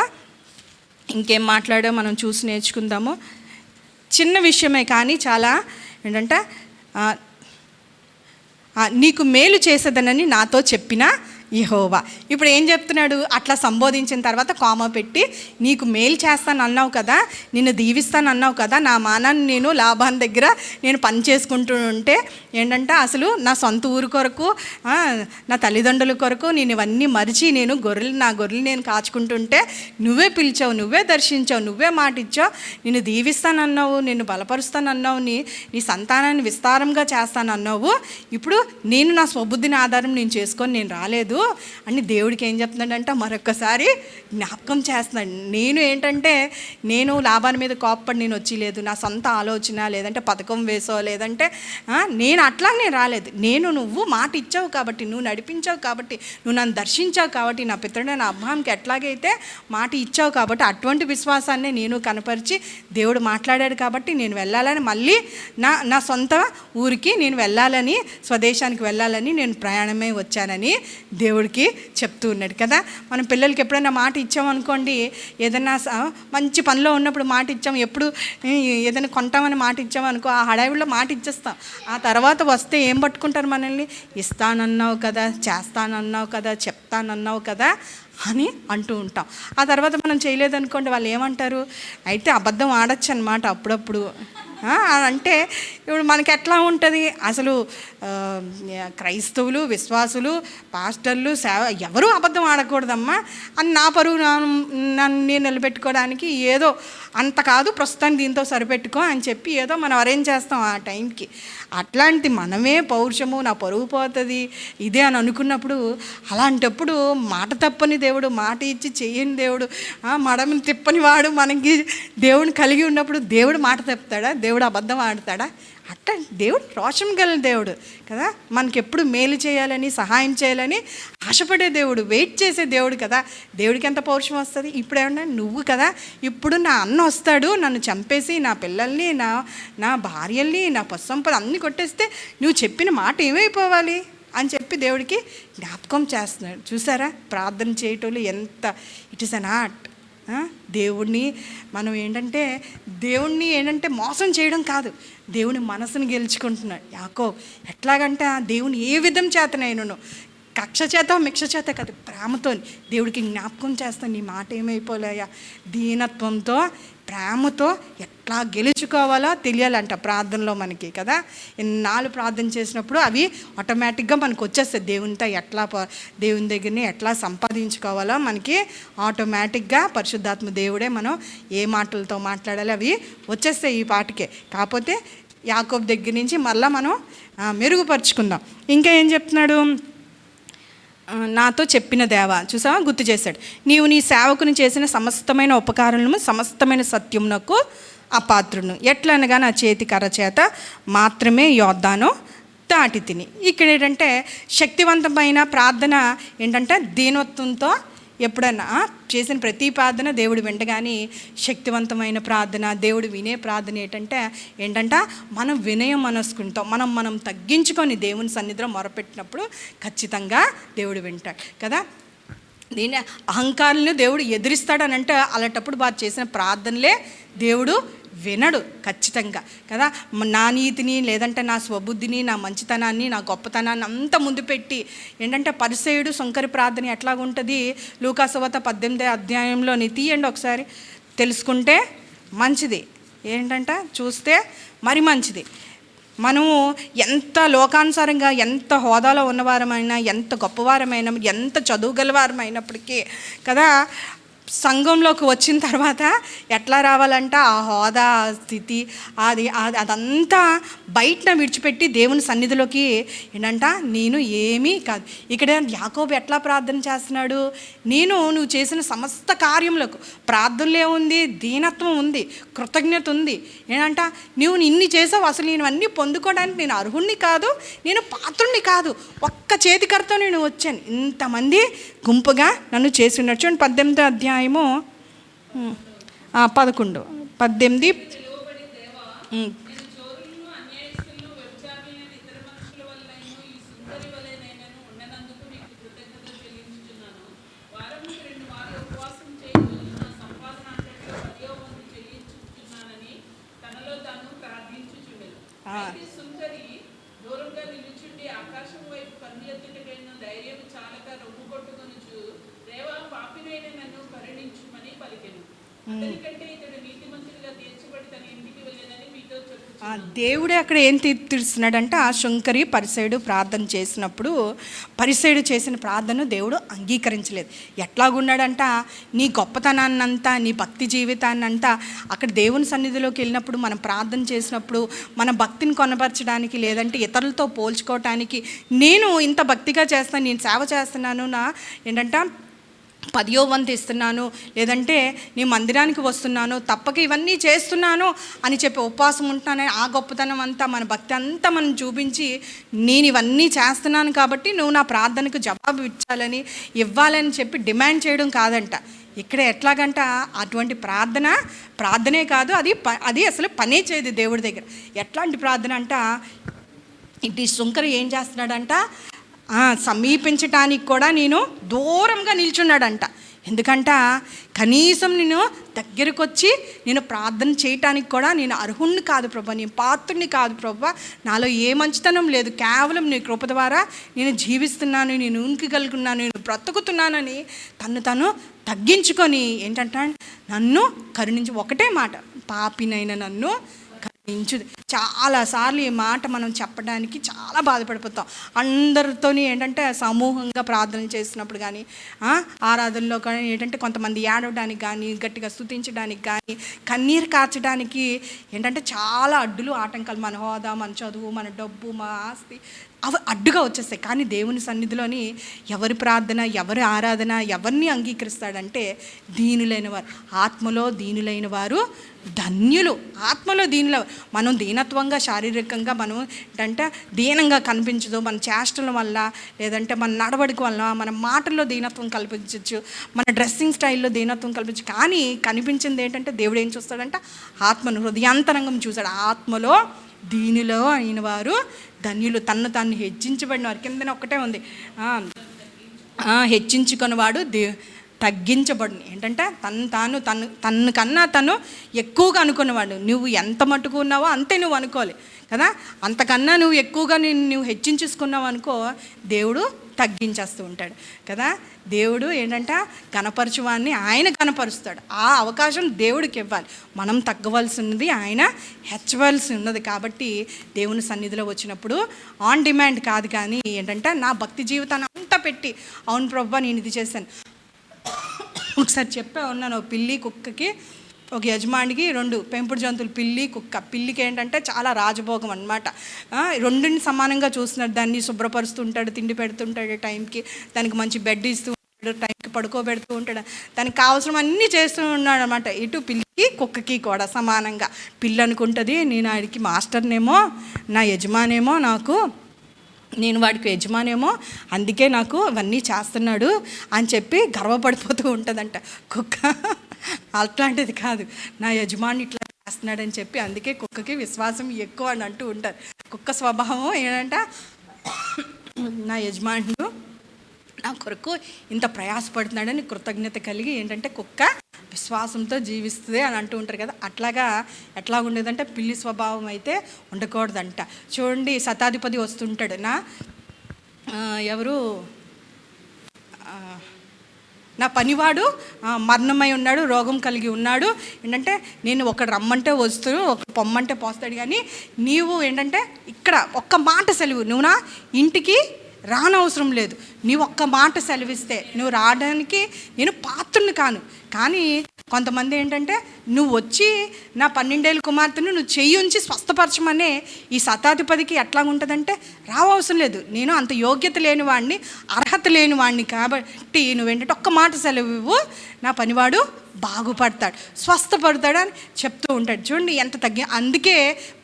ఇంకేం మాట్లాడో మనం చూసి నేర్చుకుందాము. చిన్న విషయమే కానీ చాలా ఏంటంటే నీకు మేలు చేసేదనని నాతో చెప్పిన యెహోవా. ఇప్పుడు ఏం చెప్తున్నాడు? అట్లా సంబోధించిన తర్వాత కామా పెట్టి, నీకు మేలు చేస్తాను అన్నావు కదా, నిన్ను దీవిస్తాను అన్నావు కదా, నా మానాన్ని నేను లాభాన్ దగ్గర నేను పని చేసుకుంటూ ఉంటే ఏంటంటే అసలు నా సొంత ఊరు కొరకు, నా తల్లిదండ్రుల కొరకు నేను ఇవన్నీ మరిచి నేను నా గొర్రెలు నేను కాచుకుంటుంటే నువ్వే పిలిచావు, నువ్వే దర్శించావు, నువ్వే మాట ఇచ్చావు, నిన్ను దీవిస్తానన్నావు, నిన్ను బలపరుస్తానన్నావు, నీ సంతానాన్ని విస్తారంగా చేస్తానన్నావు. ఇప్పుడు నేను నా స్వబుద్ధిని ఆధారం నేను చేసుకొని నేను రాలేదు అని దేవుడికి ఏం చెప్తున్నాడంటే మరొక్కసారి జ్ఞాపకం చేస్తున్నాడు. నేను లాభాల మీద కోప్పడి నేను వచ్చి లేదు, నా సొంత ఆలోచన లేదంటే పథకం వేసో లేదంటే నేను అట్లాగే రాలేదు. నువ్వు మాట ఇచ్చావు కాబట్టి, నువ్వు నడిపించావు కాబట్టి, నువ్వు నన్ను దర్శించావు కాబట్టి, నా పితరుడైన అబ్రహాంకి ఎట్లాగైతే మాట ఇచ్చావు కాబట్టి అటువంటి విశ్వాసాన్ని నేను కనపరిచి దేవుడు మాట్లాడాడు కాబట్టి నేను వెళ్ళాలని, మళ్ళీ నా సొంత ఊరికి నేను వెళ్ళాలని, స్వదేశానికి వెళ్ళాలని నేను ప్రయాణమే వచ్చానని దేవుడికి చెప్తూ ఉన్నాడు కదా. మనం పిల్లలకి ఎప్పుడైనా మాట ఇచ్చామనుకోండి, ఏదైనా మంచి పనిలో ఉన్నప్పుడు మాట ఇచ్చాము, ఎప్పుడు ఏదైనా కొంటామని మాట ఇచ్చామనుకో, ఆ హడావిడిలో మాట ఇచ్చేస్తాం. ఆ తర్వాత వస్తే ఏం పట్టుకుంటారు మనల్ని? ఇస్తానన్నావు కదా, చేస్తానన్నావు కదా, చెప్తానన్నావు కదా అని అంటూ ఉంటాం. ఆ తర్వాత మనం చేయలేదనుకోండి, వాళ్ళు ఏమంటారు? అయితే అబద్ధం ఆడచ్చు అనమాట అప్పుడప్పుడు. అంటే ఇప్పుడు మనకి ఎట్లా ఉంటుంది? అసలు క్రైస్తవులు, విశ్వాసులు, పాస్టర్లు, ఎవరూ అబద్ధం ఆడకూడదమ్మా అని నా పరువు నన్ను నిలబెట్టుకోవడానికి ఏదో అంత కాదు, ప్రస్తుతానికి దీంతో సరిపెట్టుకో అని చెప్పి ఏదో మనం అరేంజ్ చేస్తాం ఆ టైంకి. అట్లాంటి మనమే పౌరుషము, నా పరువు పోతుంది ఇదే అని అనుకున్నప్పుడు, అలాంటప్పుడు మాట తప్పని దేవుడు, మాట ఇచ్చి చెయ్యని దేవుడు, మడమని తిప్పని వాడు మనకి దేవుడిని కలిగి ఉన్నప్పుడు దేవుడు మాట తప్పుతాడా? దేవుడు అబద్ధం ఆడతాడా? అట్లా దేవుడు రోషం గల దేవుడు కదా, మనకి ఎప్పుడు మేలు చేయాలని, సహాయం చేయాలని ఆశపడే దేవుడు, వెయిట్ చేసే దేవుడు కదా. దేవుడికి ఎంత పౌరుషం వస్తుంది? ఇప్పుడు ఏమన్నా నువ్వు కదా, ఇప్పుడు నా అన్న వస్తాడు నన్ను చంపేసి నా పిల్లల్ని, నా భార్యల్ని, నా పశుసంపద అన్నీ కొట్టేస్తే నువ్వు చెప్పిన మాట ఏమైపోవాలి అని చెప్పి దేవుడికి జ్ఞాపకం చేస్తున్నాడు. చూసారా ప్రార్థన చేయటోళ్ళు ఎంత, ఇట్ ఈస్ అన్ ఆర్ట్. దేవుణ్ణి మనం ఏంటంటే మోసం చేయడం కాదు, దేవుని మనసును గెలుచుకుంటున్నాడు యాకోబు. ఎట్లాగంటే దేవుని ఏ విధం చేతనైనను, కక్ష చేత మిక్ష చేత కాదు, ప్రేమతో దేవుడికి జ్ఞాపకం చేస్తాను, నీ మాట ఏమైపోలేయా, దీనత్వంతో ప్రేమతో ఎట్లా గెలుచుకోవాలో తెలియాలంట ప్రార్థనలో మనకి కదా. ఎన్నాళ్ళు ప్రార్థన చేసినప్పుడు అవి ఆటోమేటిక్గా మనకు వచ్చేస్తాయి. దేవునితో దేవుని దగ్గరని ఎట్లా సంపాదించుకోవాలో మనకి ఆటోమేటిక్గా పరిశుద్ధాత్మ దేవుడే మనం ఏ మాటలతో మాట్లాడాలి అవి వచ్చేస్తాయి ఈ పాటికే. కాకపోతే యాకోబు దగ్గర నుంచి మళ్ళీ మనం మెరుగుపరుచుకుందాం. ఇంకా ఏం చెప్తున్నాడు? నాతో చెప్పిన దేవా, చూసావా, గుర్తు చేశాడు. నీవు నీ సేవకుని చేసిన సమస్తమైన ఉపకారములను సమస్తమైన సత్యమునకు అపాత్రును, ఎట్లనగా నా చేతి కర్ర చేత మాత్రమే యోర్దాను దాటి తిని. ఇక్కడ ఏంటంటే శక్తివంతమైన ప్రార్థన ఏంటంటే దీనత్వంతో ఎప్పుడన్నా చేసిన ప్రతి ప్రార్థన దేవుడు వినగానే శక్తివంతమైన ప్రార్థన, దేవుడు వినే ప్రార్థన ఏంటంటే మనం వినయం మనసుకుంటాం, మనం తగ్గించుకొని దేవుని సన్నిధిలో మొరపెట్టినప్పుడు ఖచ్చితంగా దేవుడు వింటాడు కదా. దీని అహంకారులను దేవుడు ఎదిరిస్తాడని అంటే అలాంటప్పుడు వారు చేసిన ప్రార్థనలే దేవుడు వినడు ఖచ్చితంగా కదా. నా నీతిని లేదంటే నా స్వబుద్ధిని, నా మంచితనాన్ని, నా గొప్పతనాన్ని అంతా ముందు పెట్టి ఏంటంటే పరిసయుడు సుంకరి ప్రార్థన ఎట్లాగుంటుంది? లూకాసువార్త 18వ అధ్యాయంలోని తీయండి ఒకసారి, తెలుసుకుంటే మంచిది. ఏంటంటే చూస్తే మరి మంచిది. మనము ఎంత లోకానుసారంగా, ఎంత హోదాలో ఉన్నవారమైనా, ఎంత గొప్పవారమైనా, ఎంత చదువుగలవారమైనప్పటికీ కదా, సంఘంలోకి వచ్చిన తర్వాత ఎట్లా రావాలంట, ఆ హోదా, ఆ స్థితి, అదంతా బయటన విడిచిపెట్టి దేవుని సన్నిధిలోకి ఏంటంట, నేను ఏమీ కాదు. ఇక్కడ యాకోబు ఎట్లా ప్రార్థన చేస్తున్నాడు, నువ్వు చేసిన సమస్త కార్యములకు ప్రార్థనలే ఉంది, దీనత్వం ఉంది, కృతజ్ఞత ఉంది. ఏంటంట, నువ్వు ఇన్ని చేసావు, అసలు నేను అన్నీ పొందుకోవడానికి నేను అర్హుణ్ణి కాదు, నేను పాత్రుణ్ణి కాదు, ఒక్క చేతికరతో నేను వచ్చాను, ఇంతమంది గుంపుగా నన్ను చేసినట్టు. చూడండి 18వ అధ్యాయము 11, 18. దూరంగా నిలుచుండి ఆకాశం వైపు కన్నులెత్తుటకైన ధైర్యం చాలక రొమ్ము కొట్టుకొనుచు, దేవా పాపినైన నన్ను కరుణించుమని పలికెను. అతనికంటే ఇతడు నీతిమంతుడిగా తీర్చబడి తన ఇంటికి వెళ్ళేదని మీతో చెప్పుచున్నాను. దేవుడే అక్కడ ఏం తీర్చున్నాడంటే, ఆ శుంకరి పరిసయుడు ప్రార్థన చేసినప్పుడు పరిసయుడు చేసిన ప్రార్థన దేవుడు అంగీకరించలేదు. ఎట్లాగున్నాడంట, నీ గొప్పతనాన్నంతా, నీ భక్తి జీవితాన్నంతా అక్కడ దేవుని సన్నిధిలోకి వెళ్ళినప్పుడు మనం ప్రార్థన చేసినప్పుడు మన భక్తిని కొనపరచడానికి, లేదంటే ఇతరులతో పోల్చుకోవటానికి, నేను ఇంత భక్తిగా చేస్తాను, నేను సేవ చేస్తున్నాను, ఏంటంటే 10వ వంతు ఇస్తున్నాను, లేదంటే నీ మందిరానికి వస్తున్నాను, తప్పక ఇవన్నీ చేస్తున్నాను అని చెప్పి ఉపవాసం ఉంటున్నానని ఆ గొప్పతనం అంతా, మన భక్తి అంతా మనం చూపించి, నేను ఇవన్నీ చేస్తున్నాను కాబట్టి నువ్వు నా ప్రార్థనకు జవాబు ఇవ్వాలని చెప్పి డిమాండ్ చేయడం కాదంట. ఇక్కడ ఎట్లాగంట, అటువంటి ప్రార్థనే కాదు, అది అసలు పనే చేయదు దేవుడి దగ్గర. ఎట్లాంటి ప్రార్థన అంట, ఇటు శుంకరు ఏం చేస్తున్నాడంట, సమీపించటానికి కూడా నేను దూరంగా నిల్చున్నాడంట. ఎందుకంట, కనీసం నేను దగ్గరకు వచ్చి నేను ప్రార్థన చేయటానికి కూడా నేను అర్హుణ్ణి కాదు ప్రభా, నేను పాత్రుని కాదు ప్రభా, నాలో ఏ మంచితనం లేదు, కేవలం నీ కృప ద్వారా నేను జీవిస్తున్నాను, నేను ఉనికిగలుగున్నాను, నేను బ్రతుకుతున్నానని తను తగ్గించుకొని ఏంటంటే, నన్ను కరుణించి, ఒకటే మాట, పాపినైన నన్ను కరుణించు. చాలాసార్లు ఈ మాట మనం చెప్పడానికి చాలా బాధపడిపోతాం. అందరితోని ఏంటంటే సమూహంగా ప్రార్థన చేసినప్పుడు కానీ, ఆరాధనలో కానీ ఏంటంటే కొంతమంది ఏడవడానికి కానీ, గట్టిగా స్తుతించడానికి కానీ, కన్నీరు కార్చడానికి ఏంటంటే చాలా అడ్డులు, ఆటంకాలు, మన హోదా, మన చదువు, మన డబ్బు, మన ఆస్తి, అవి అడ్డుగా వచ్చేస్తాయి. కానీ దేవుని సన్నిధిలోని ఎవరి ప్రార్థన, ఎవరి ఆరాధన, ఎవరిని అంగీకరిస్తాడంటే దీనులైన వారు, ఆత్మలో దీనులైన వారు ధన్యులు. ఆత్మలో దీనిలో మనం దీనత్వంగా, శారీరకంగా మనం ఏంటంటే దీనంగా కనిపించదు, మన చేష్టల వల్ల, లేదంటే మన నడవడిక వల్ల, మన మాటల్లో దీనత్వం కల్పించవచ్చు, మన డ్రెస్సింగ్ స్టైల్లో దీనత్వం కల్పించచ్చు. కానీ కనిపించింది ఏంటంటే, దేవుడు ఏం చూస్తాడంటే ఆత్మను, హృదయాంతరంగం చూశాడు. ఆత్మలో దీనిలో అయిన వారు ధన్యులు. తను హెచ్చించబడిన వారు, కిందనే ఒక్కటే ఉంది, హెచ్చించుకున్నవాడు తగ్గించబడును. ఏంటంటే తను కన్నా తను ఎక్కువగా అనుకున్నవాడు. నువ్వు ఎంత మట్టుకు ఉన్నావో అంతే నువ్వు అనుకోవాలి కదా, అంతకన్నా నువ్వు ఎక్కువగా నువ్వు హెచ్చించుకున్నావు అనుకో, దేవుడు తగ్గించేస్తూ ఉంటాడు కదా. దేవుడు ఏంటంటే కనపరచువాన్ని ఆయన కనపరుస్తాడు. ఆ అవకాశం దేవుడికి ఇవ్వాలి. మనం తగ్గవలసినది, ఆయన హెచ్చవలసి ఉన్నది. కాబట్టి దేవుని సన్నిధిలో వచ్చినప్పుడు ఆన్ డిమాండ్ కాదు, కానీ ఏంటంటే నా భక్తి జీవితాన్ని అంతా పెట్టి, అవును ప్రభువా నేను ఇది చేశాను. ఒకసారి చెప్పే ఉన్నాను, పిల్లి కుక్కకి, ఒక యజమానికి 2 పెంపుడు జంతువులు, పిల్లి కుక్క. పిల్లికి ఏంటంటే చాలా రాజభోగం అన్నమాట. రెండిని సమానంగా చూస్తున్నాడు, దాన్ని శుభ్రపరుస్తూ ఉంటాడు, తిండి పెడుతుంటాడు టైంకి, దానికి మంచి బెడ్ ఇస్తూ ఉంటాడు, టైంకి పడుకోబెడుతూ ఉంటాడు, దానికి కావాల్సిన అన్నీ చేస్తూ ఉన్నాడు అనమాట. ఇటు పిల్లికి కుక్కకి కూడా సమానంగా. పిల్లి అనుకుంటుంది, నేను ఆడికి మాస్టర్నేమో, నా యజమానేమో, నేను వాడికి యజమానేమో, అందుకే నాకు ఇవన్నీ చేస్తున్నాడు అని చెప్పి గర్వపడిపోతూ ఉంటుందంట. కుక్క అట్లాంటిది కాదు, నా యజమాని ఇట్లా చేస్తున్నాడని చెప్పి, అందుకే కుక్కకి విశ్వాసం ఎక్కువ అని అంటూ ఉంటారు. కుక్క స్వభావం ఏంటంటే, నా యజమానుడు నా కొరకు ఇంత ప్రయాసపడుతున్నాడని కృతజ్ఞత కలిగి ఏంటంటే కుక్క విశ్వాసంతో జీవిస్తుంది అని అంటూ ఉంటారు కదా. అట్లాగా ఎట్లా ఉండేదంటే పిల్లి స్వభావం అయితే ఉండకూడదంట. చూడండి, శతాధిపతి వస్తుంటాడు, నా పనివాడు మరణమై ఉన్నాడు, రోగం కలిగి ఉన్నాడు. ఏంటంటే నేను ఒకడు రమ్మంటే వస్తాడు, ఒక పొమ్మంటే పోస్తాడు, కానీ నీవు ఏంటంటే ఇక్కడ ఒక్క మాట సెలవు, నువ్వు నా ఇంటికి రానవసరం లేదు. నీవు ఒక్క మాట సెలవిస్తే నువ్వు రావడానికి నేను పాత్రను కాను. కానీ కొంతమంది ఏంటంటే నువ్వు వచ్చి నా 12 ఏళ్ళ కుమార్తెను నువ్వు చెయ్యి ఉంచి స్వస్థపరచమనే ఈ శతాధిపతికి ఎట్లా ఉంటుందంటే రావవసరం లేదు. నేను అంత యోగ్యత లేని వాడిని, అర్హత లేని వాడిని, కాబట్టి నువ్వేంటంటే ఒక్క మాట సెలవు ఇవ్వు, నా పనివాడు బాగుపడతాడు, స్వస్థపడతాడు అని చెప్తూ ఉంటాడు. చూడండి ఎంత అందుకే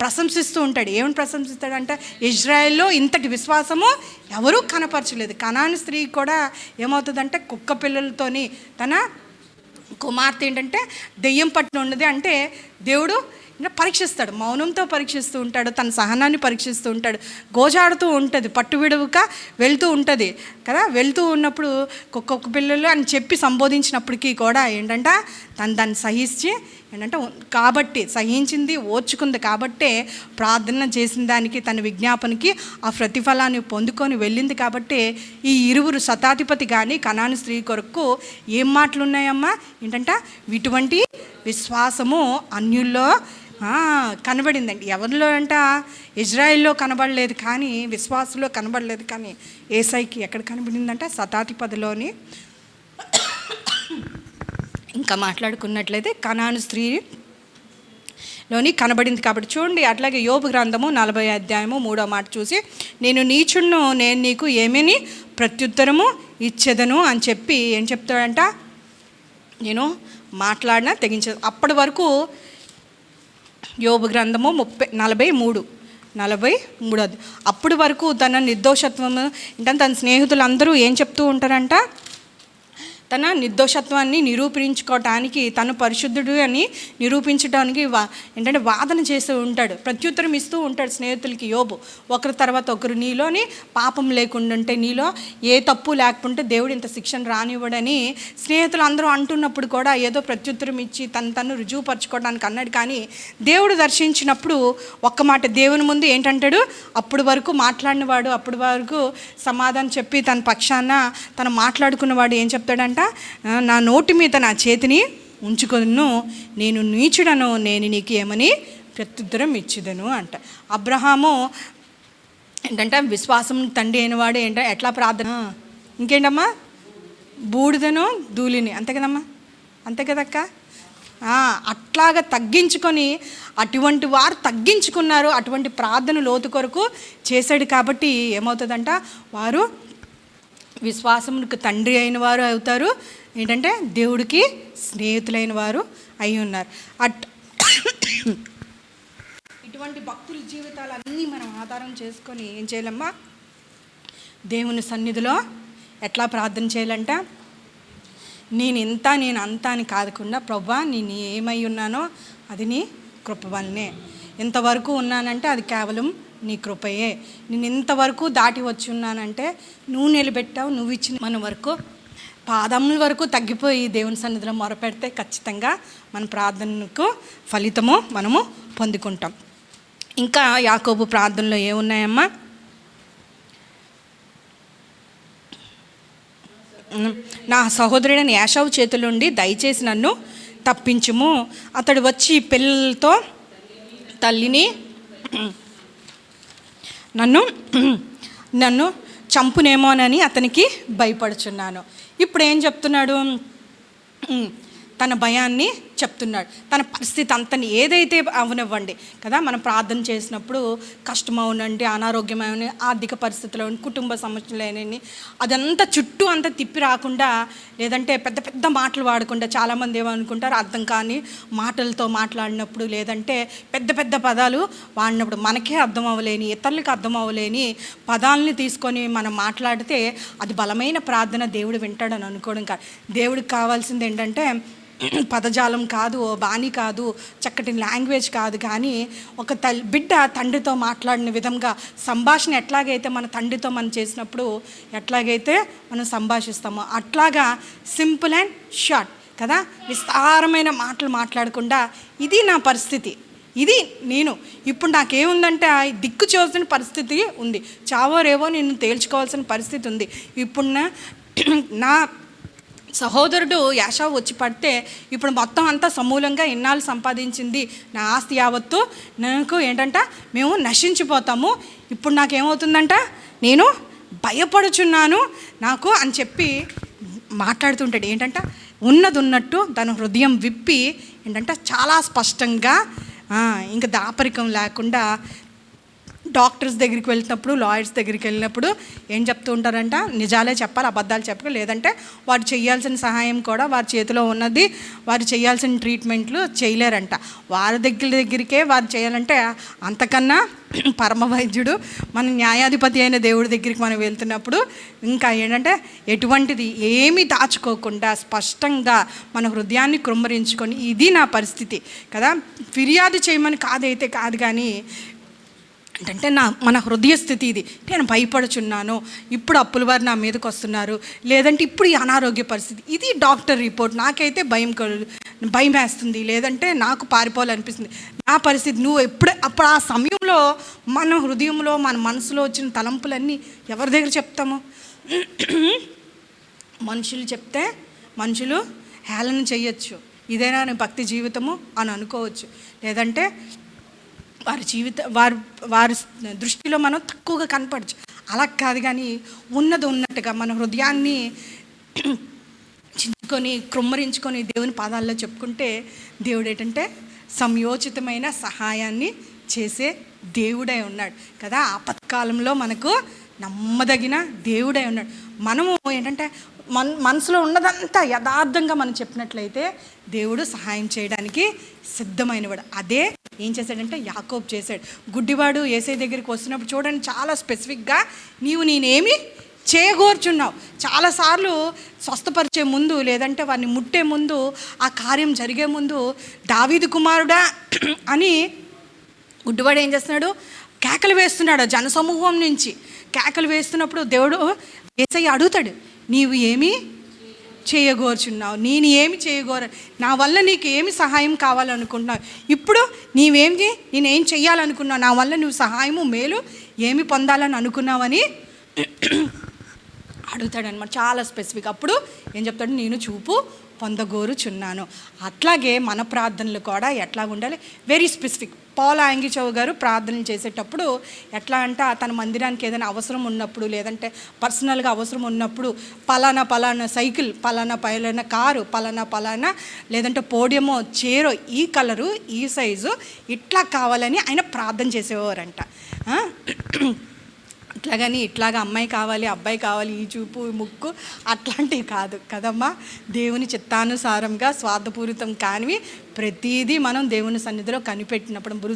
ప్రశంసిస్తూ ఉంటాడు. ఏమని ప్రశంసిస్తాడంటే ఇజ్రాయెల్లో ఇంతటి విశ్వాసము ఎవరూ కనపరచలేదు. కనాను స్త్రీ కూడా ఏమవుతుందంటే కుక్క పిల్లలతోని తన కుమార్తె ఏంటంటే దెయ్యం పట్టిన ఉన్నది అంటే దేవుడు ఇంకా పరీక్షిస్తాడు, మౌనంతో పరీక్షిస్తూ ఉంటాడు, తన సహనాన్ని పరీక్షిస్తూ ఉంటాడు. గోజాడుతూ ఉంటుంది, పట్టు విడువుక వెళ్తూ ఉంటుంది కదా. వెళ్తూ ఉన్నప్పుడు కుక్క పిల్లలు అని చెప్పి సంబోధించినప్పటికీ కూడా ఏంటంటే దాన్ని సహించి ఏంటంటే కాబట్టి సహించింది, ఓర్చుకుంది కాబట్టే ప్రార్థన చేసిన దానికి తన విజ్ఞాపనకి ఆ ప్రతిఫలాన్ని పొందుకొని వెళ్ళింది. కాబట్టి ఈ ఇరువురు శతాధిపతి కానీ కనాను స్త్రీ కొరకు ఏం మాటలు ఉన్నాయమ్మా ఏంటంటే ఇటువంటి విశ్వాసము అన్యుల్లో కనబడిందండి. ఎవరిలో అంట ఇజ్రాయిల్లో కనబడలేదు, కానీ విశ్వాసంలో కనబడలేదు, కానీ ఏసైకి ఎక్కడ కనబడిందంట శతాధిపతిలోని. ఇంకా మాట్లాడుకున్నట్లయితే కనాను స్త్రీలోని కనబడింది. కాబట్టి చూడండి, అట్లాగే యోబు గ్రంథము 40 అధ్యాయము 3వ మాట చూసి నేను నీచుణ్ణు, నేను నీకు ఏమని ప్రత్యుత్తరము ఇచ్చేదను అని చెప్పి ఏం చెప్తాడంట, నేను మాట్లాడినా తెగించదు. అప్పటి వరకు యోబు గ్రంథము 43 అప్పటి వరకు తన నిర్దోషత్వము ఏంటంటే తన స్నేహితులందరూ ఏం చెప్తూ ఉంటారంట, తన నిర్దోషత్వాన్ని నిరూపించుకోవటానికి, తను పరిశుద్ధుడు అని నిరూపించడానికి ఏంటంటే వాదన చేస్తూ ఉంటాడు, ప్రత్యుత్తరం ఇస్తూ ఉంటాడు స్నేహితులకి యోబు. ఒకరి తర్వాత ఒకరు నీలోని పాపం లేకుండా ఉంటే, నీలో ఏ తప్పు లేకుంటే దేవుడు ఇంత శిక్షణ రానివ్వడని స్నేహితులు అందరూ అంటున్నప్పుడు కూడా ఏదో ప్రత్యుత్తరం ఇచ్చి తను రుజువుపరచుకోవడానికి అన్నాడు. కానీ దేవుడు దర్శించినప్పుడు ఒక్క మాట దేవుని ముందు ఏంటంటాడు, అప్పటి వరకు మాట్లాడినవాడు, అప్పటి వరకు సమాధానం చెప్పి తన పక్షాన తను మాట్లాడుకున్నవాడు ఏం చెప్తాడంట, నా నోటి మీద నా చేతిని ఉంచుకొను, నేను నీచుడను, నేను నీకు ఏమని ప్రత్యుత్తరం ఇచ్చిదను అంట. అబ్రహాము ఏంటంటే విశ్వాసం తండ్రి అయినవాడు ఏంటంటే ఎట్లా ప్రార్థన, ఇంకేంటమ్మా బూడిదను ధూళిని, అంతే కదమ్మా, అంతే కదక్క. అట్లాగా తగ్గించుకొని అటువంటి వారు తగ్గించుకున్నారు, అటువంటి ప్రార్థన లోతు కొరకు చేశాడు. కాబట్టి ఏమవుతుందంట, వారు విశ్వాసమునికి తండ్రి అయిన వారు అవుతారు, ఏంటంటే దేవుడికి స్నేహితులైన వారు అయి ఉన్నారు. ఇటువంటి భక్తుల జీవితాలన్నీ మనం ఆధారం చేసుకొని ఏం చేయాలమ్మా, దేవుని సన్నిధిలో ఎట్లా ప్రార్థన చేయాలంట, నేను అంతా అని కాదకుండా ప్రభువా నేను ఏమై ఉన్నానో అది నీ కృప వల్లనే, ఇంతవరకు ఉన్నానంటే అది కేవలం నీ కృపయే, నేను ఇంతవరకు దాటి వచ్చి ఉన్నానంటే నువ్వు నిలబెట్టావు, నువ్వు ఇచ్చిన మన వరకు పాదముల వరకు తగ్గిపోయి దేవుని సన్నిధిలో మొరపెడితే ఖచ్చితంగా మన ప్రార్థనకు ఫలితము మనము పొందుకుంటాం. ఇంకా యాకోబు ప్రార్థనలో ఏమున్నాయమ్మా, నా సహోదరుడైన యాషావు చేతుల నుండి దయచేసి నన్ను తప్పించుము, అతడు వచ్చి పిల్లలతో తల్లిని నన్ను చంపునేమోనని అతనికి భయపడుచున్నాను. ఇప్పుడు ఏం చెప్తున్నాడు, తన భయాన్ని చెప్తున్నాడు, తన పరిస్థితి అంతని ఏదైతే అవనివ్వండి కదా. మనం ప్రార్థన చేసినప్పుడు కష్టం అవునండి, అనారోగ్యమైన ఆర్థిక పరిస్థితులు, కుటుంబ సమస్యలు, అదంతా చుట్టూ అంతా తిప్పి రాకుండా, లేదంటే పెద్ద పెద్ద మాటలు వాడకుండా, చాలామంది ఏమనుకుంటారు అర్థం కాని మాటలతో మాట్లాడినప్పుడు, లేదంటే పెద్ద పెద్ద పదాలు వాడినప్పుడు మనకే అర్థం అవ్వలేని, ఇతరులకు అర్థం అవ్వలేని పదాలని తీసుకొని మనం మాట్లాడితే అది బలమైన ప్రార్థన, దేవుడు వింటాడని అనుకోవడం కాదు. దేవుడికి కావాల్సింది ఏంటంటే పదజాలం కాదు, బాణి కాదు, చక్కటి లాంగ్వేజ్ కాదు, కానీ ఒక బిడ్డ తండ్రితో మాట్లాడిన విధంగా సంభాషణ ఎట్లాగైతే మన తండ్రితో మనం చేసినప్పుడు ఎట్లాగైతే మనం సంభాషిస్తామో అట్లాగా సింపుల్ అండ్ షార్ట్ కదా, విస్తారమైన మాటలు మాట్లాడకుండా ఇది నా పరిస్థితి, ఇది నేను ఇప్పుడు నాకేముందంటే దిక్కు చూసిన పరిస్థితి ఉంది, చావో రేవో నేను తేల్చుకోవాల్సిన పరిస్థితి ఉంది. ఇప్పుడు నా సహోదరుడు యాషావు వచ్చి పడితే ఇప్పుడు మొత్తం అంతా సమూలంగా ఇన్నాళ్ళు సంపాదించింది నా ఆస్తి యావత్తు నాకు ఏంటంట మేము నశించిపోతాము, ఇప్పుడు నాకేమవుతుందంట నేను భయపడుచున్నాను నాకు అని చెప్పి మాట్లాడుతుంటాడు. ఏంటంటే ఉన్నది ఉన్నట్టు తన హృదయం విప్పి ఏంటంటే చాలా స్పష్టంగా ఇంకా దాపరికం లేకుండా డాక్టర్స్ దగ్గరికి వెళ్తున్నప్పుడు, లాయర్స్ దగ్గరికి వెళ్ళినప్పుడు ఏం చెప్తూ ఉంటారంట, నిజాలే చెప్పాలి, అబద్ధాలు చెప్పాలి. లేదంటే వారు చేయాల్సిన సహాయం కూడా వారి చేతిలో ఉన్నది, వారు చేయాల్సిన ట్రీట్మెంట్లు చేయలేరంట. వారి దగ్గరికే వారు చేయాలంటే అంతకన్నా పరమ వైద్యుడు మన న్యాయాధిపతి అయిన దేవుడి దగ్గరికి మనం వెళ్తున్నప్పుడు ఇంకా ఏంటంటే ఎటువంటిది ఏమీ దాచుకోకుండా స్పష్టంగా మన హృదయాన్ని కృమ్మరించుకొని ఇది నా పరిస్థితి కదా, ఫిర్యాదు చేయమని కాదైతే కాదు, కానీ అంటే మన హృదయ స్థితి ఇది. నేను భయపడుచున్నాను, ఇప్పుడు అప్పుల వారు నా మీదకి వస్తున్నారు, లేదంటే ఇప్పుడు ఈ అనారోగ్య పరిస్థితి, ఇది డాక్టర్ రిపోర్ట్, నాకైతే భయం వేస్తుంది, లేదంటే నాకు పారిపోవాలనిపిస్తుంది, నా పరిస్థితి. నువ్వు అప్పుడు ఆ సమయంలో మన హృదయంలో మన మనసులో వచ్చిన తలంపులన్నీ ఎవరి దగ్గర చెప్తాము? మనుషులు చెప్తే మనుషులు హేళన చెయ్యొచ్చు, ఇదేనా నీ భక్తి జీవితము అని అనుకోవచ్చు, లేదంటే వారి దృష్టిలో మనం తక్కువగా కనపడచ్చు. అలా కాదు, కానీ ఉన్నది ఉన్నట్టుగా మన హృదయాన్ని చించుకొని కృమ్మరించుకొని దేవుని పాదాల్లో చెప్పుకుంటే దేవుడు ఏంటంటే సంయోచితమైన సహాయాన్ని చేసే దేవుడై ఉన్నాడు కదా. ఆపత్కాలంలో మనకు నమ్మదగిన దేవుడై ఉన్నాడు. మనము ఏంటంటే మనసులో ఉన్నదంతా యథార్థంగా మనం చెప్పినట్లయితే దేవుడు సహాయం చేయడానికి సిద్ధమైనవాడు. అదే ఏం చేశాడంటే యాకోబు చేశాడు. గుడ్డివాడు యేసయ్య దగ్గరికి వస్తున్నప్పుడు చూడండి, చాలా స్పెసిఫిక్గా నేనేమి చేయగోర్చున్నావు. చాలాసార్లు స్వస్థపరిచే ముందు, లేదంటే వారిని ముట్టే ముందు, ఆ కార్యం జరిగే ముందు దావీదు కుమారుడా అని గుడ్డివాడు ఏం చేస్తున్నాడు? కేకలు వేస్తున్నాడు. జనసమూహం నుంచి కేకలు వేస్తున్నప్పుడు దేవుడు యేసయ్య అడుగుతాడు, నీవు ఏమి చేయగోర్చున్నావు, నేను ఏమి నా వల్ల నీకు ఏమి సహాయం కావాలనుకుంటున్నావు, ఇప్పుడు నేనేం చెయ్యాలనుకున్నావు, నా వల్ల నువ్వు సహాయము మేలు ఏమి పొందాలని అనుకున్నావని అడుగుతాడనమాట. చాలా స్పెసిఫిక్. అప్పుడు ఏం చెప్తాడు? నేను చూపు పొందగోరుచున్నాను. అట్లాగే మన ప్రార్థనలు కూడా ఎట్లా ఉండాలి? Very specific. పాల్ యాంగిచౌ గారు ప్రార్థనలు చేసేటప్పుడు ఎట్లా అంటే తన మందిరానికి ఏదైనా అవసరం ఉన్నప్పుడు, లేదంటే పర్సనల్గా అవసరం ఉన్నప్పుడు పలానా సైకిల్, పలానా కారు, పలానా లేదంటే పోడియమో చైరో ఈ కలరు ఈ సైజు ఇట్లా కావాలని ఆయన ప్రార్థన చేసేవారంట. అట్లాగని ఇట్లాగా అమ్మాయి కావాలి, అబ్బాయి కావాలి, ఈ చూపు ఈ ముక్కు అట్లాంటివి కాదు కదమ్మా. దేవుని చిత్తానుసారంగా స్వార్థపూరితం కానివి ప్రతిదీ మనం దేవుని సన్నిధిలో కనిపెట్టినప్పుడు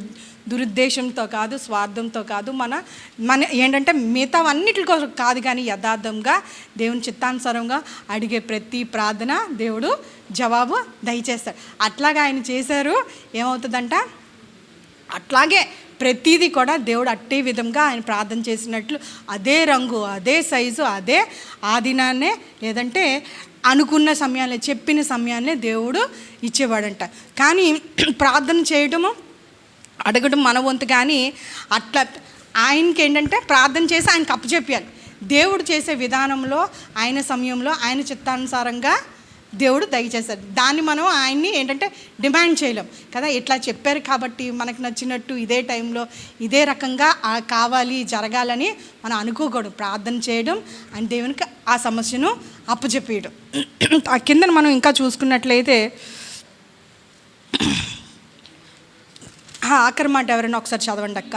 దురుద్దేశంతో కాదు, స్వార్థంతో కాదు, మన ఏంటంటే మిగతావన్నిటికో కాదు, కానీ యథార్థంగా దేవుని చిత్తానుసారంగా అడిగే ప్రతి ప్రార్థన దేవుడు జవాబు దయచేస్తాడు. అట్లాగా ఆయన చేశారు. ఏమవుతుందంట? అట్లాగే ప్రతిదీ కూడా దేవుడు అట్టే విధంగా ఆయన ప్రార్థన చేసినట్లు అదే రంగు, అదే సైజు, అదే ఆ దినాన్నే, లేదంటే అనుకున్న సమయాన్ని, చెప్పిన సమయాన్నే దేవుడు ఇచ్చేవాడంట. కానీ ప్రార్థన చేయడము, అడగడం మన వంతు. కానీ అట్లా ఆయనకి ఏంటంటే ప్రార్థన చేసి ఆయనకు అప్పచెప్పాలి. దేవుడు చేసే విధానంలో, ఆయన సమయంలో, ఆయన చిత్తానుసారంగా దేవుడు దయచేశాడు. దాన్ని మనం ఆయన్ని ఏంటంటే డిమాండ్ చేయలేం కదా. ఇట్లా చెప్పారు కాబట్టి మనకు నచ్చినట్టు ఇదే టైంలో ఇదే రకంగా కావాలి, జరగాలని మనం అనుకోకూడదు. ప్రార్థన చేయడం, ఆయన దేవునికి ఆ సమస్యను అప్పచెప్పేయడం. ఆ కింద మనం ఇంకా చూసుకున్నట్లయితే ఆఖరి మాట ఎవరైనా ఒకసారి చదవండి అక్క.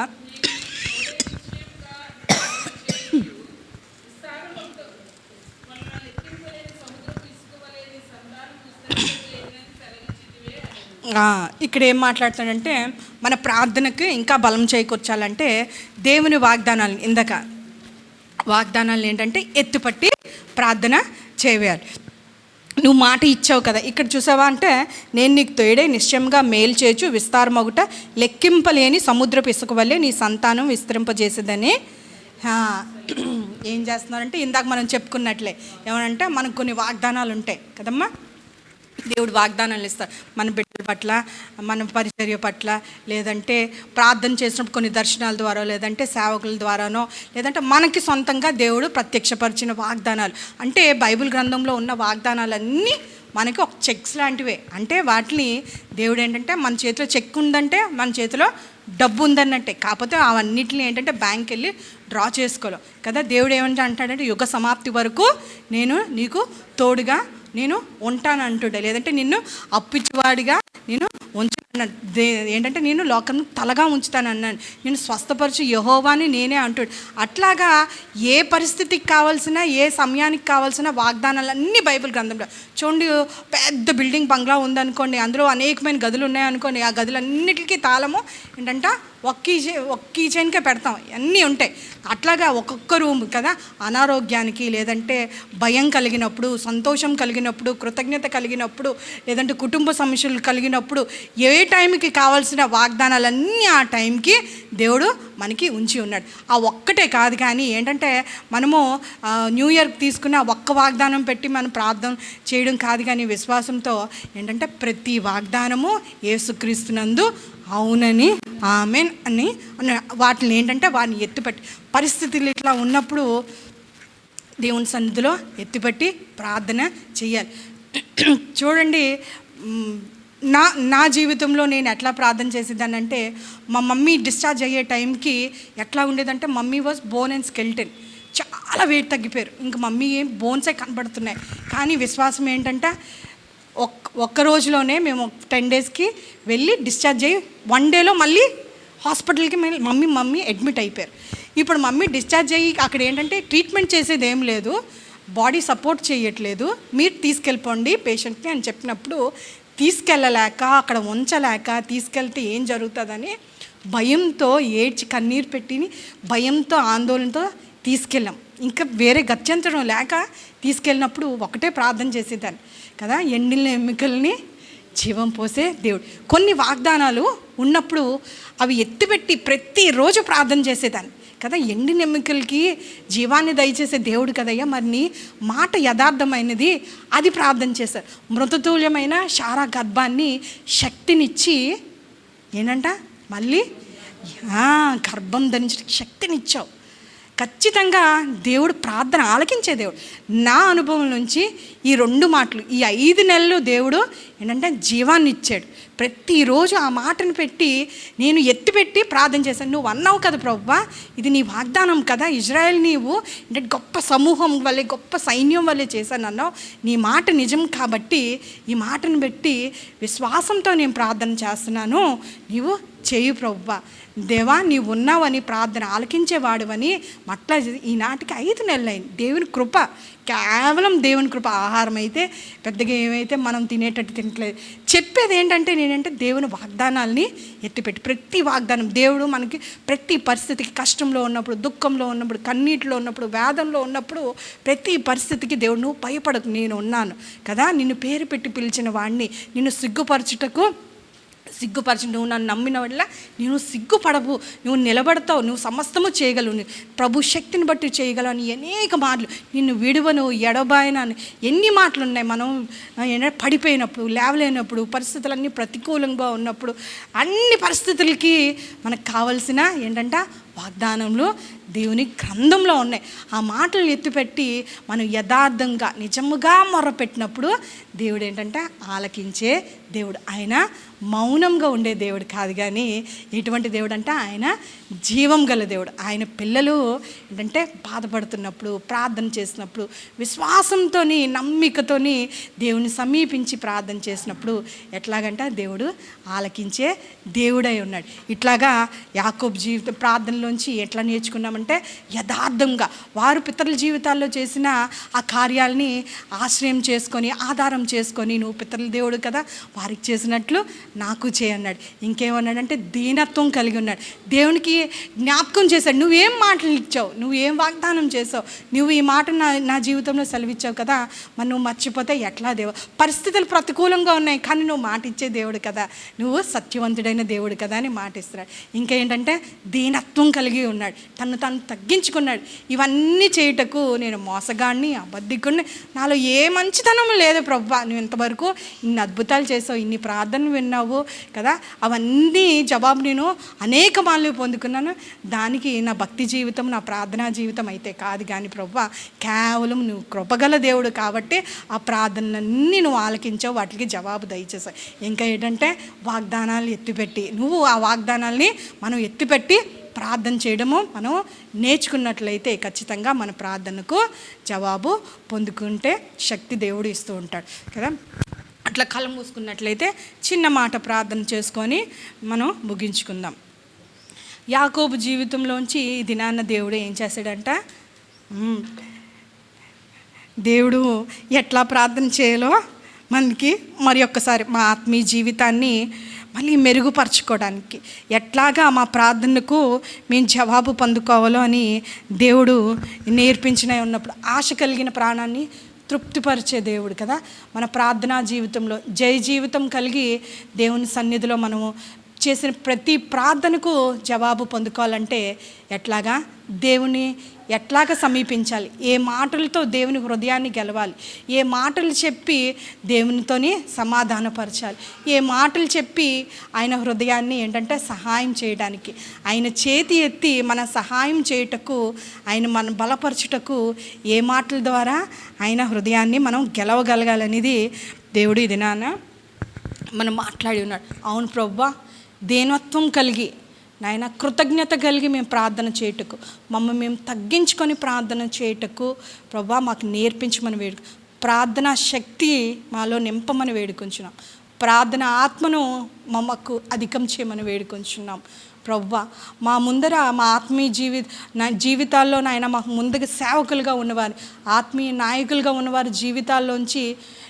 ఇక్కడ ఏం మాట్లాడుతాడంటే మన ప్రార్థనకు ఇంకా బలం చేకూర్చాలంటే దేవుని వాగ్దానాలు, ఇందాక వాగ్దానాలు ఏంటంటే ఎత్తుపట్టి ప్రార్థన చేయాలి. నువ్వు మాట ఇచ్చావు కదా, ఇక్కడ చూసావా అంటే నేను నీకు తోడై నిశ్చయంగా మేలు చేయొచ్చు, విస్తారమగుట లెక్కింపలేని సముద్రపు ఇసుక వల్లే నీ సంతానం విస్తరింపజేసేదని ఏం చేస్తున్నారంటే ఇందాక మనం చెప్పుకున్నట్లే ఏమనంటే మనకు కొన్ని వాగ్దానాలు ఉంటాయి కదమ్మా. దేవుడు వాగ్దానాలు ఇస్తాడు మన బిడ్డల పట్ల, మన పరిచర్య పట్ల, లేదంటే ప్రార్థన చేసినప్పుడు కొన్ని దర్శనాల ద్వారా, లేదంటే సేవకుల ద్వారానో, లేదంటే మనకి సొంతంగా దేవుడు ప్రత్యక్షపరిచిన వాగ్దానాలు. అంటే బైబిల్ గ్రంథంలో ఉన్న వాగ్దానాలన్నీ మనకి ఒక చెక్స్ లాంటివే. అంటే వాటిని దేవుడు ఏంటంటే మన చేతిలో చెక్ ఉందంటే మన చేతిలో డబ్బు ఉందన్నట్టే. కాకపోతే అవన్నిటిని ఏంటంటే బ్యాంక్ వెళ్ళి డ్రా చేసుకోలేం కదా. దేవుడు ఏమంటే అంటాడంటే యుగ సమాప్తి వరకు నేను నీకు తోడుగా నేను ఉంటాను అంటుడే, లేదంటే నిన్ను అప్పిచ్చివాడిగా నేను ఉంచుతాను, ఏంటంటే నేను లోకం తలగా ఉంచుతాను అన్నాను, నేను స్వస్థపరచు యెహోవాని నేనే అంటాడు. అట్లాగా ఏ పరిస్థితికి కావాల్సిన, ఏ సమయానికి కావాల్సిన వాగ్దానాలన్నీ బైబిల్ గ్రంథంలో చూడండి. పెద్ద బిల్డింగ్ బంగ్లా ఉందనుకోండి, అందులో అనేకమైన గదులు ఉన్నాయనుకోండి, ఆ గదులన్నిటికీ తాళము ఏంటంటే ఒక్క చైన్కే పెడతాం, అన్నీ ఉంటాయి. అట్లాగా ఒక్కొక్క రూమ్ కదా, అనారోగ్యానికి, లేదంటే భయం కలిగినప్పుడు, సంతోషం కలిగినప్పుడు, కృతజ్ఞత కలిగినప్పుడు, లేదంటే కుటుంబ సమస్యలు కలిగినప్పుడు, ఏ టైంకి కావాల్సిన వాగ్దానాలన్నీ ఆ టైంకి దేవుడు మనకి ఉంచి ఉన్నాడు. ఆ ఒక్కటే కాదు, కానీ ఏంటంటే మనము న్యూ ఇయర్కి తీసుకున్న ఒక్క వాగ్దానం పెట్టి మనం ప్రార్థన చేయడం కాదు, కానీ విశ్వాసంతో ఏంటంటే ప్రతి వాగ్దానము యేసుక్రీస్తునందు అవునని ఆమెన్ అని వాటిని ఏంటంటే వాటిని ఎత్తిపట్టి, పరిస్థితులు ఇట్లా ఉన్నప్పుడు దేవుని సన్నిధిలో ఎత్తిపట్టి ప్రార్థన చేయాలి. చూడండి, నా జీవితంలో నేను ఎట్లా ప్రార్థన చేసేదానంటే, మా మమ్మీ డిశ్చార్జ్ అయ్యే టైంకి ఎట్లా ఉండేదంటే, mummy was bone and skeleton, చాలా వెయిట్ తగ్గిపోయారు. ఇంక మమ్మీ ఏం బోన్సే కనబడుతున్నాయి. కానీ విశ్వాసం ఏంటంటే ఒక్క రోజులోనే మేము 10 డేస్కి వెళ్ళి డిశ్చార్జ్ అయ్యి 1 డేలో మళ్ళీ హాస్పిటల్కి మమ్మీ అడ్మిట్ అయిపోయారు. ఇప్పుడు మమ్మీ డిశ్చార్జ్ అయ్యి అక్కడ ఏంటంటే ట్రీట్మెంట్ చేసేది ఏం లేదు, బాడీ సపోర్ట్ చేయట్లేదు, మీరు తీసుకెళ్ళిపోండి పేషెంట్ని అని చెప్పినప్పుడు తీసుకెళ్ళలేక, అక్కడ ఉంచలేక, తీసుకెళ్తే ఏం జరుగుతుందని భయంతో ఏడ్చి కన్నీరు పెట్టి భయంతో ఆందోళనతో తీసుకెళ్ళాం. ఇంకా వేరే గత్యంతరం లేక తీసుకెళ్ళినప్పుడు ఒకటే ప్రార్థన చేసేదాన్ని కదా, ఎండిన ఎముకల్ని జీవం పోసే దేవుడు. కొన్ని వాగ్దానాలు ఉన్నప్పుడు అవి ఎత్తిపెట్టి ప్రతిరోజు ప్రార్థన చేసేదాన్ని కదా. ఎండిన ఎముకలకి జీవాన్ని దయచేసే దేవుడు కదయ్యా, మరి నీ మాట యథార్థమైనది, అది ప్రార్థన చేశారు. మృతతుల్యమైన శారా గర్భాన్ని శక్తినిచ్చి ఏంటంట మళ్ళీ గర్భం ధరించడానికి శక్తినిచ్చావు. ఖచ్చితంగా దేవుడు ప్రార్థన ఆలకించే దేవుడు. నా అనుభవం నుంచి ఈ 2 మాటలు, ఈ 5 నెలలు దేవుడు ఏంటంటే జీవాన్ని ఇచ్చాడు. ప్రతిరోజు ఆ మాటను పెట్టి నేను ఎత్తిపెట్టి ప్రార్థన చేశాను. నువ్వు అన్నావు కదా ప్రభువా, ఇది నీ వాగ్దానం కదా, ఇజ్రాయెల్ నీవు అంటే గొప్ప సమూహం వల్లే, గొప్ప సైన్యం వల్లే చేశాను అన్నావు, నీ మాట నిజం కాబట్టి ఈ మాటను పెట్టి విశ్వాసంతో నేను ప్రార్థన చేస్తున్నాను, నీవు చేయి ప్రభువా. దేవా నీవు ఉన్నావని, ప్రార్థన ఆలకించేవాడువని మట్లా ఈనాటికి 5 నెలలైంది. దేవుని కృప, కేవలం దేవుని కృప. ఆహారం అయితే పెద్దగా ఏమైతే మనం తినేటట్టు తినట్లేదు. చెప్పేది ఏంటంటే నేనంటే దేవుని వాగ్దానాల్ని ఎత్తిపెట్టి, ప్రతి వాగ్దానం దేవుడు మనకి ప్రతి పరిస్థితికి, కష్టంలో ఉన్నప్పుడు, దుఃఖంలో ఉన్నప్పుడు, కన్నీటిలో ఉన్నప్పుడు, వేదంలో ఉన్నప్పుడు, ప్రతి పరిస్థితికి దేవుడు నువ్వు భయపడకు, నేను ఉన్నాను కదా, నిన్ను పేరు పెట్టి పిలిచిన వాడిని, నిన్ను సిగ్గుపరచుటకు నువ్వు నన్ను నమ్మిన వల్ల నేను సిగ్గుపడవు, నువ్వు నిలబడతావు, నువ్వు సమస్తము చేయగలవు, ప్రభు శక్తిని బట్టి చేయగలవు అని అనేక మాటలు, నిన్ను విడువను ఎడబాయన అని ఎన్ని మాటలు ఉన్నాయి. మనం పడిపోయినప్పుడు, లేవలేనప్పుడు, పరిస్థితులన్నీ ప్రతికూలంగా ఉన్నప్పుడు, అన్ని పరిస్థితులకి మనకు కావాల్సిన ఏంటంటే వాగ్దానంలో దేవుని గ్రంథంలో ఉన్నాయి. ఆ మాటలు ఎత్తిపెట్టి మనం యథార్థంగా నిజముగా మొర్రపెట్టినప్పుడు దేవుడు ఏంటంటే ఆలకించే దేవుడు. ఆయన మౌనంగా ఉండే దేవుడు కాదు, కానీ ఎటువంటి దేవుడు అంటే ఆయన జీవం గల దేవుడు. ఆయన పిల్లలు ఏంటంటే బాధపడుతున్నప్పుడు, ప్రార్థన చేసినప్పుడు, విశ్వాసంతోని నమ్మికతోని దేవుని సమీపించి ప్రార్థన చేసినప్పుడు ఎట్లాగంటే దేవుడు ఆలకించే దేవుడై ఉన్నాడు. ఇట్లాగా యాకోబు జీవిత ప్రార్థనలోంచి ఎట్లా నేర్చుకున్నామంటే యథార్థంగా వారు పితరుల జీవితాల్లో చేసిన ఆ కార్యాలని ఆశ్రయం చేసుకొని, ఆధారం చేసుకొని, నువ్వు పితరుల దేవుడు కదా, వారికి చేసినట్లు నాకు చేయన్నాడు. ఇంకేమన్నాడంటే దీనత్వం కలిగి ఉన్నాడు. దేవునికి జ్ఞాపకం చేశాడు, నువ్వేం మాటలు ఇచ్చావు, నువ్వేం వాగ్దానం చేసావు, నువ్వు ఈ మాట నా జీవితంలో సెలవిచ్చావు కదా, మరి నువ్వు మర్చిపోతే ఎట్లా దేవా, పరిస్థితులు ప్రతికూలంగా ఉన్నాయి కానీ నువ్వు మాట ఇచ్చే దేవుడు కదా, నువ్వు సత్యవంతుడైన దేవుడు కదా అని మాట ఇస్తున్నాడు. ఇంకేంటంటే దీనత్వం కలిగి ఉన్నాడు, తను తగ్గించుకున్నాడు. ఇవన్నీ చేయుటకు నేను మోసగాడిని, అబద్ధికుడిని, నాలో ఏ మంచితనం లేదు ప్రభువా, నువ్వు ఇంతవరకు ఇన్ని అద్భుతాలు చేసావు, చేసావు, ఇన్ని ప్రార్థనలు విన్నావు కదా, అవన్నీ జవాబు నేను అనేక మార్లు పొందుకున్నాను. దానికి నా భక్తి జీవితం, నా ప్రార్థనా జీవితం అయితే కాదు కానీ ప్రభువా, కేవలం నువ్వు కృపగల దేవుడు కాబట్టి ఆ ప్రార్థనలన్నీ నువ్వు ఆలకించావు, వాటికి జవాబు దయచేసావు. ఇంకా ఏంటంటే వాగ్దానాలు ఎత్తిపెట్టి, నువ్వు ఆ వాగ్దానాల్ని మనం ఎత్తిపెట్టి ప్రార్థన చేయడము మనం నేర్చుకున్నట్లయితే ఖచ్చితంగా మన ప్రార్థనకు జవాబు పొందుకుంటే శక్తి దేవుడు ఇస్తూ ఉంటాడు కదా. అట్లా కళ్ళు మూసుకున్నట్లయితే చిన్న మాట ప్రార్థన చేసుకొని మనం ముగించుకుందాం. యాకోబు జీవితంలోంచి ఈ దినాన్న దేవుడు ఏం చేశాడంట, దేవుడు ఎట్లా ప్రార్థన చేయాలో మనకి మరి ఒక్కసారి మా ఆత్మీయ జీవితాన్ని మళ్ళీ మెరుగుపరచుకోవడానికి, ఎట్లాగా మా ప్రార్థనకు మేము జవాబు పొందుకోవాలో అని దేవుడు నేర్పించిన ఉన్నప్పుడు ఆశ కలిగిన ప్రాణాన్ని తృప్తిపరిచే దేవుడు కదా. మన ప్రార్థనా జీవితంలో జయ జీవితం కలిగి దేవుని సన్నిధిలో మనము చేసిన ప్రతి ప్రార్థనకు జవాబు పొందుకోవాలంటే ఎట్లాగా దేవుని ఎట్లాగా సమీపించాలి, ఏ మాటలతో దేవుని హృదయాన్ని గెలవాలి, ఏ మాటలు చెప్పి దేవునితోని సమాధానపరచాలి, ఏ మాటలు చెప్పి ఆయన హృదయాన్ని ఏంటంటే సహాయం చేయడానికి, ఆయన చేతి ఎత్తి మన సహాయం చేయుటకు, ఆయన మన బలపరచుటకు ఏ మాటల ద్వారా ఆయన హృదయాన్ని మనం గెలవగలగాలనేది దేవుడు ఇది మనం మాట్లాడి ఉన్నాడు. అవును ప్రభువా, దేనత్వం కలిగి నాయన కృతజ్ఞత కలిగి మేము ప్రార్థన చేయుటకు, మమ్మల్ని మేము తగ్గించుకొని ప్రార్థన చేయుటకు ప్రభువా మాకు నేర్పించమని ప్రార్థనా శక్తి మాలో నింపమని వేడుకొంచున్నాం. ప్రార్థన ఆత్మను మమ్మకు అధికం చేయమని వేడుకొంచున్నాం. ప్రభువా మా ముందర మా ఆత్మీయ జీవితాల్లో నాయన మాకు ముందుగా సేవకులుగా ఉన్నవారు, ఆత్మీయ నాయకులుగా ఉన్నవారి జీవితాల్లోంచి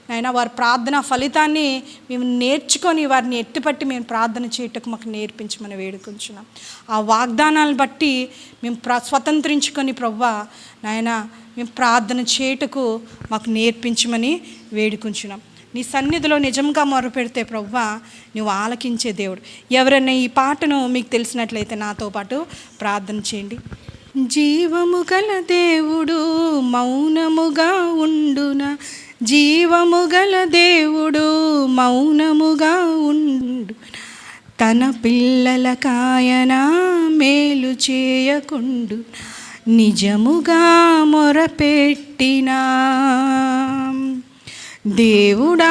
నాయన వారి ప్రార్థన ఫలితాన్ని మేము నేర్చుకొని వారిని ఎత్తిపట్టి మేము ప్రార్థన చేయటకు మాకు నేర్పించమని వేడుకుంటున్నాం. ఆ వాగ్దానాలను బట్టి మేము స్వతంత్రించుకొని ప్రభువా నాయన మేము ప్రార్థన చేయటకు మాకు నేర్పించమని వేడుకుంటున్నాం. నీ సన్నిధిలో నిజంగా మొరపెడితే ప్రభువా నువ్వు ఆలకించే దేవుడు. ఎవరైనా ఈ పాటను మీకు తెలిసినట్లయితే నాతో పాటు ప్రార్థన చేయండి. జీవము గల దేవుడు మౌనముగా ఉండునా, జీవము గల దేవుడు మౌనముగా ఉండు, తన పిల్లల కాయన మేలు చేయకుండు, నిజముగా మొరపెట్టినా దేవుడాలకించకుండునా,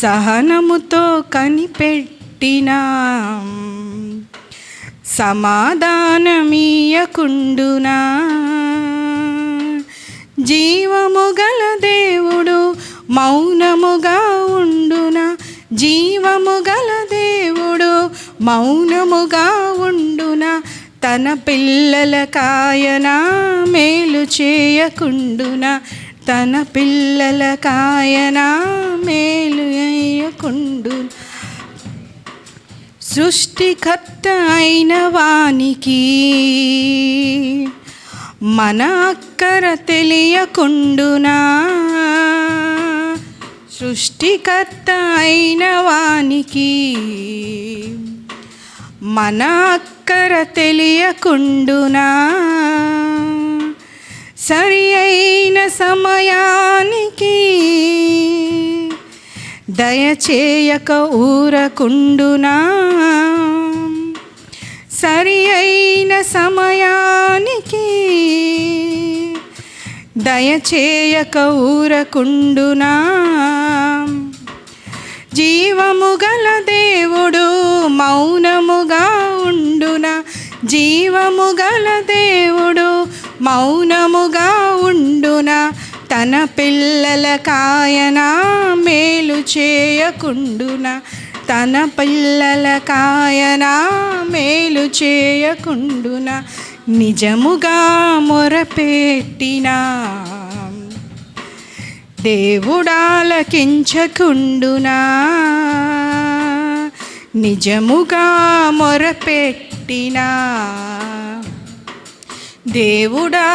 సహనముతో కనిపెట్టినా సమాధానమీయకుండునా, జీవము గల దేవుడు మౌనముగా ఉండునా, జీవము గల దేవుడు మౌనముగా ఉండునా, తన పిల్లల కాయన మేలు చేయకుండునా, తన పిల్లల కాయన మేలు చేయకుండునా. సృష్టికర్త అయిన వానికి మన అక్కర తెలియకుండునా, సృష్టికర్త అయిన వానికి మన అక్కర తెలియకుండునా, సరి అయిన సమయానికి దయచేయక ఊరకుండునా, సరి అయిన సమయానికి దయచేయక ఊరకుండునా, జీవము గల దేవుడు మౌనముగా ఉండునా, జీవము గల దేవుడు మౌనముగా ఉండునా, తన పిల్లల కాయన మేలు చేయకుండునా, తన పిల్లల కాయన మేలు చేయకుండునా, నిజముగా మొరపెట్టినా దేవుడాలకించకుండునా, నిజముగా మొరపెట్టినా దేవుడాలకించకుండునా,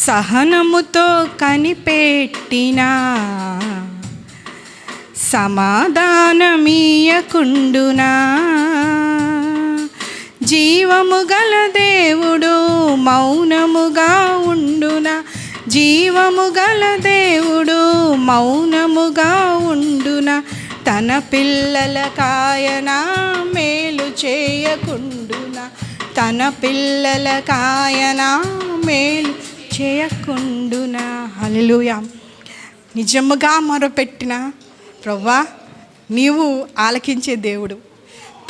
సహనముతో కనిపెట్టినా సమాధానమీయకుండునా, జీవము గల దేవుడు మౌనముగా ఉండునా, జీవము గల దేవుడు మౌనముగా ఉండునా, తన పిల్లల కాయన మేలు చేయకుండునా, తన పిల్లల కాయన మేలు చేయకుండునా. హల్లెలూయా. నిజముగా మొరపెట్టిన ప్రవ్వా నీవు ఆలకించే దేవుడు,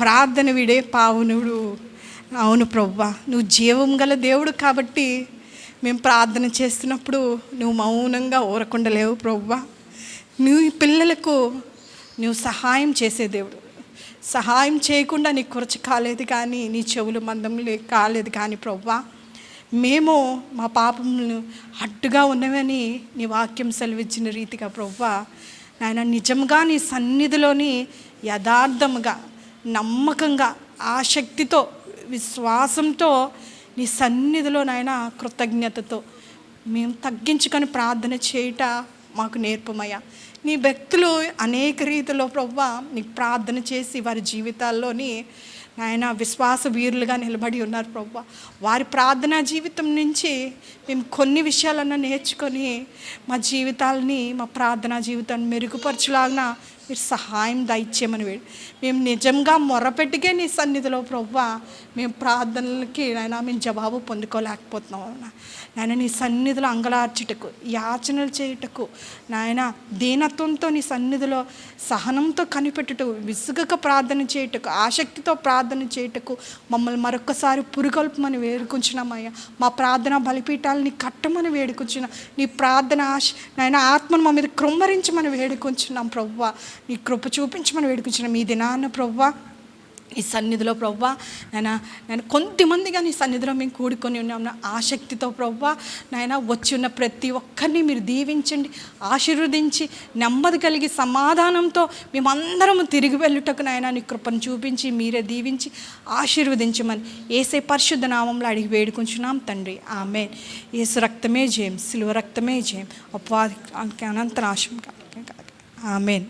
ప్రార్థన విడే పావునుడు. అవును ప్రవ్వా, నువ్వు జీవం గల దేవుడు కాబట్టి మేము ప్రార్థన చేస్తున్నప్పుడు నువ్వు మౌనంగా ఊరకుండా లేవు ప్రవ్వా. నువ్వు ఈ పిల్లలకు నువ్వు సహాయం చేసే దేవుడు. సహాయం చేయకుండా నీ కురచ కాలేదు కానీ, నీ చెవులు మందములు కాలేదు కానీ ప్రవ్వా, మేము మా పాపములను అడ్డుగా ఉన్నవని నీ వాక్యం సెలవిచ్చిన రీతిగా ప్రవ్వా నాయన నిజంగా నీ సన్నిధిలోని యథార్థముగా నమ్మకంగా ఆసక్తితో విశ్వాసంతో నీ సన్నిధిలో నాయన కృతజ్ఞతతో మేము తగ్గించుకొని ప్రార్థన చేయుట మాకు నేర్పమయ్యా. నీ భక్తులు అనేక రీతిలో ప్రవ్వా నీకు ప్రార్థన చేసి వారి జీవితాల్లోని నాయన విశ్వాస వీరులుగా నిలబడి ఉన్నారు ప్రవ్వా. వారి ప్రార్థనా జీవితం నుంచి మేము కొన్ని విషయాలన్నా నేర్చుకొని మా జీవితాలని, మా ప్రార్థనా జీవితాన్ని మెరుగుపరచులాగా మీరు సహాయం దయచేయమని మేము నిజంగా మొరపెట్టిగే నీ సన్నిధిలో ప్రవ్వా మేము ప్రార్థనలకి నాయన మేము జవాబు పొందుకోలేకపోతున్నాం నాయన. నీ సన్నిధిలో అంగలార్చుటకు, యాచనలు చేయుటకు నాయన దీనత్వంతో నీ సన్నిధిలో సహనంతో కనిపెట్టుటకు, విసుగక ప్రార్థన చేయుటకు, ఆసక్తితో ప్రార్థన చేయుటకు మమ్మల్ని మరొకసారి పురుగొల్పమని వేడుకుంటున్నామయ్యా. మా ప్రార్థన బలిపీఠాలని కట్టమని వేడుకుంటున్నాం. నీ ప్రార్థన నాయన ఆత్మను మా మీద కృమ్మరించమని వేడుకుంటున్నాం ప్రవ్వా. నీ కృప చూపించమని వేడుకుంటున్నాం ఈ దినాన్న ప్రవ్వా. ఈ సన్నిధిలో ప్రవ్వా నేను కొంతమందిగా నీ సన్నిధిలో మేము కూడుకొని ఉన్నాం. ఆసక్తితో ప్రవ్వా నాయన వచ్చి ఉన్న ప్రతి ఒక్కరిని మీరు దీవించండి, ఆశీర్వదించి నెమ్మది కలిగి సమాధానంతో మేమందరము తిరిగి వెళ్ళుటకు నాయన నీ కృపను చూపించి మీరే దీవించి ఆశీర్వదించమని యేసే పరిశుద్ధ నామంలో అడిగి వేడుకుంటున్నాం తండ్రి. ఆమేన్. యేసు రక్తమే జయం, సిలువ రక్తమే జయం, అపవాది అనంత నాశం. ఆమేన్.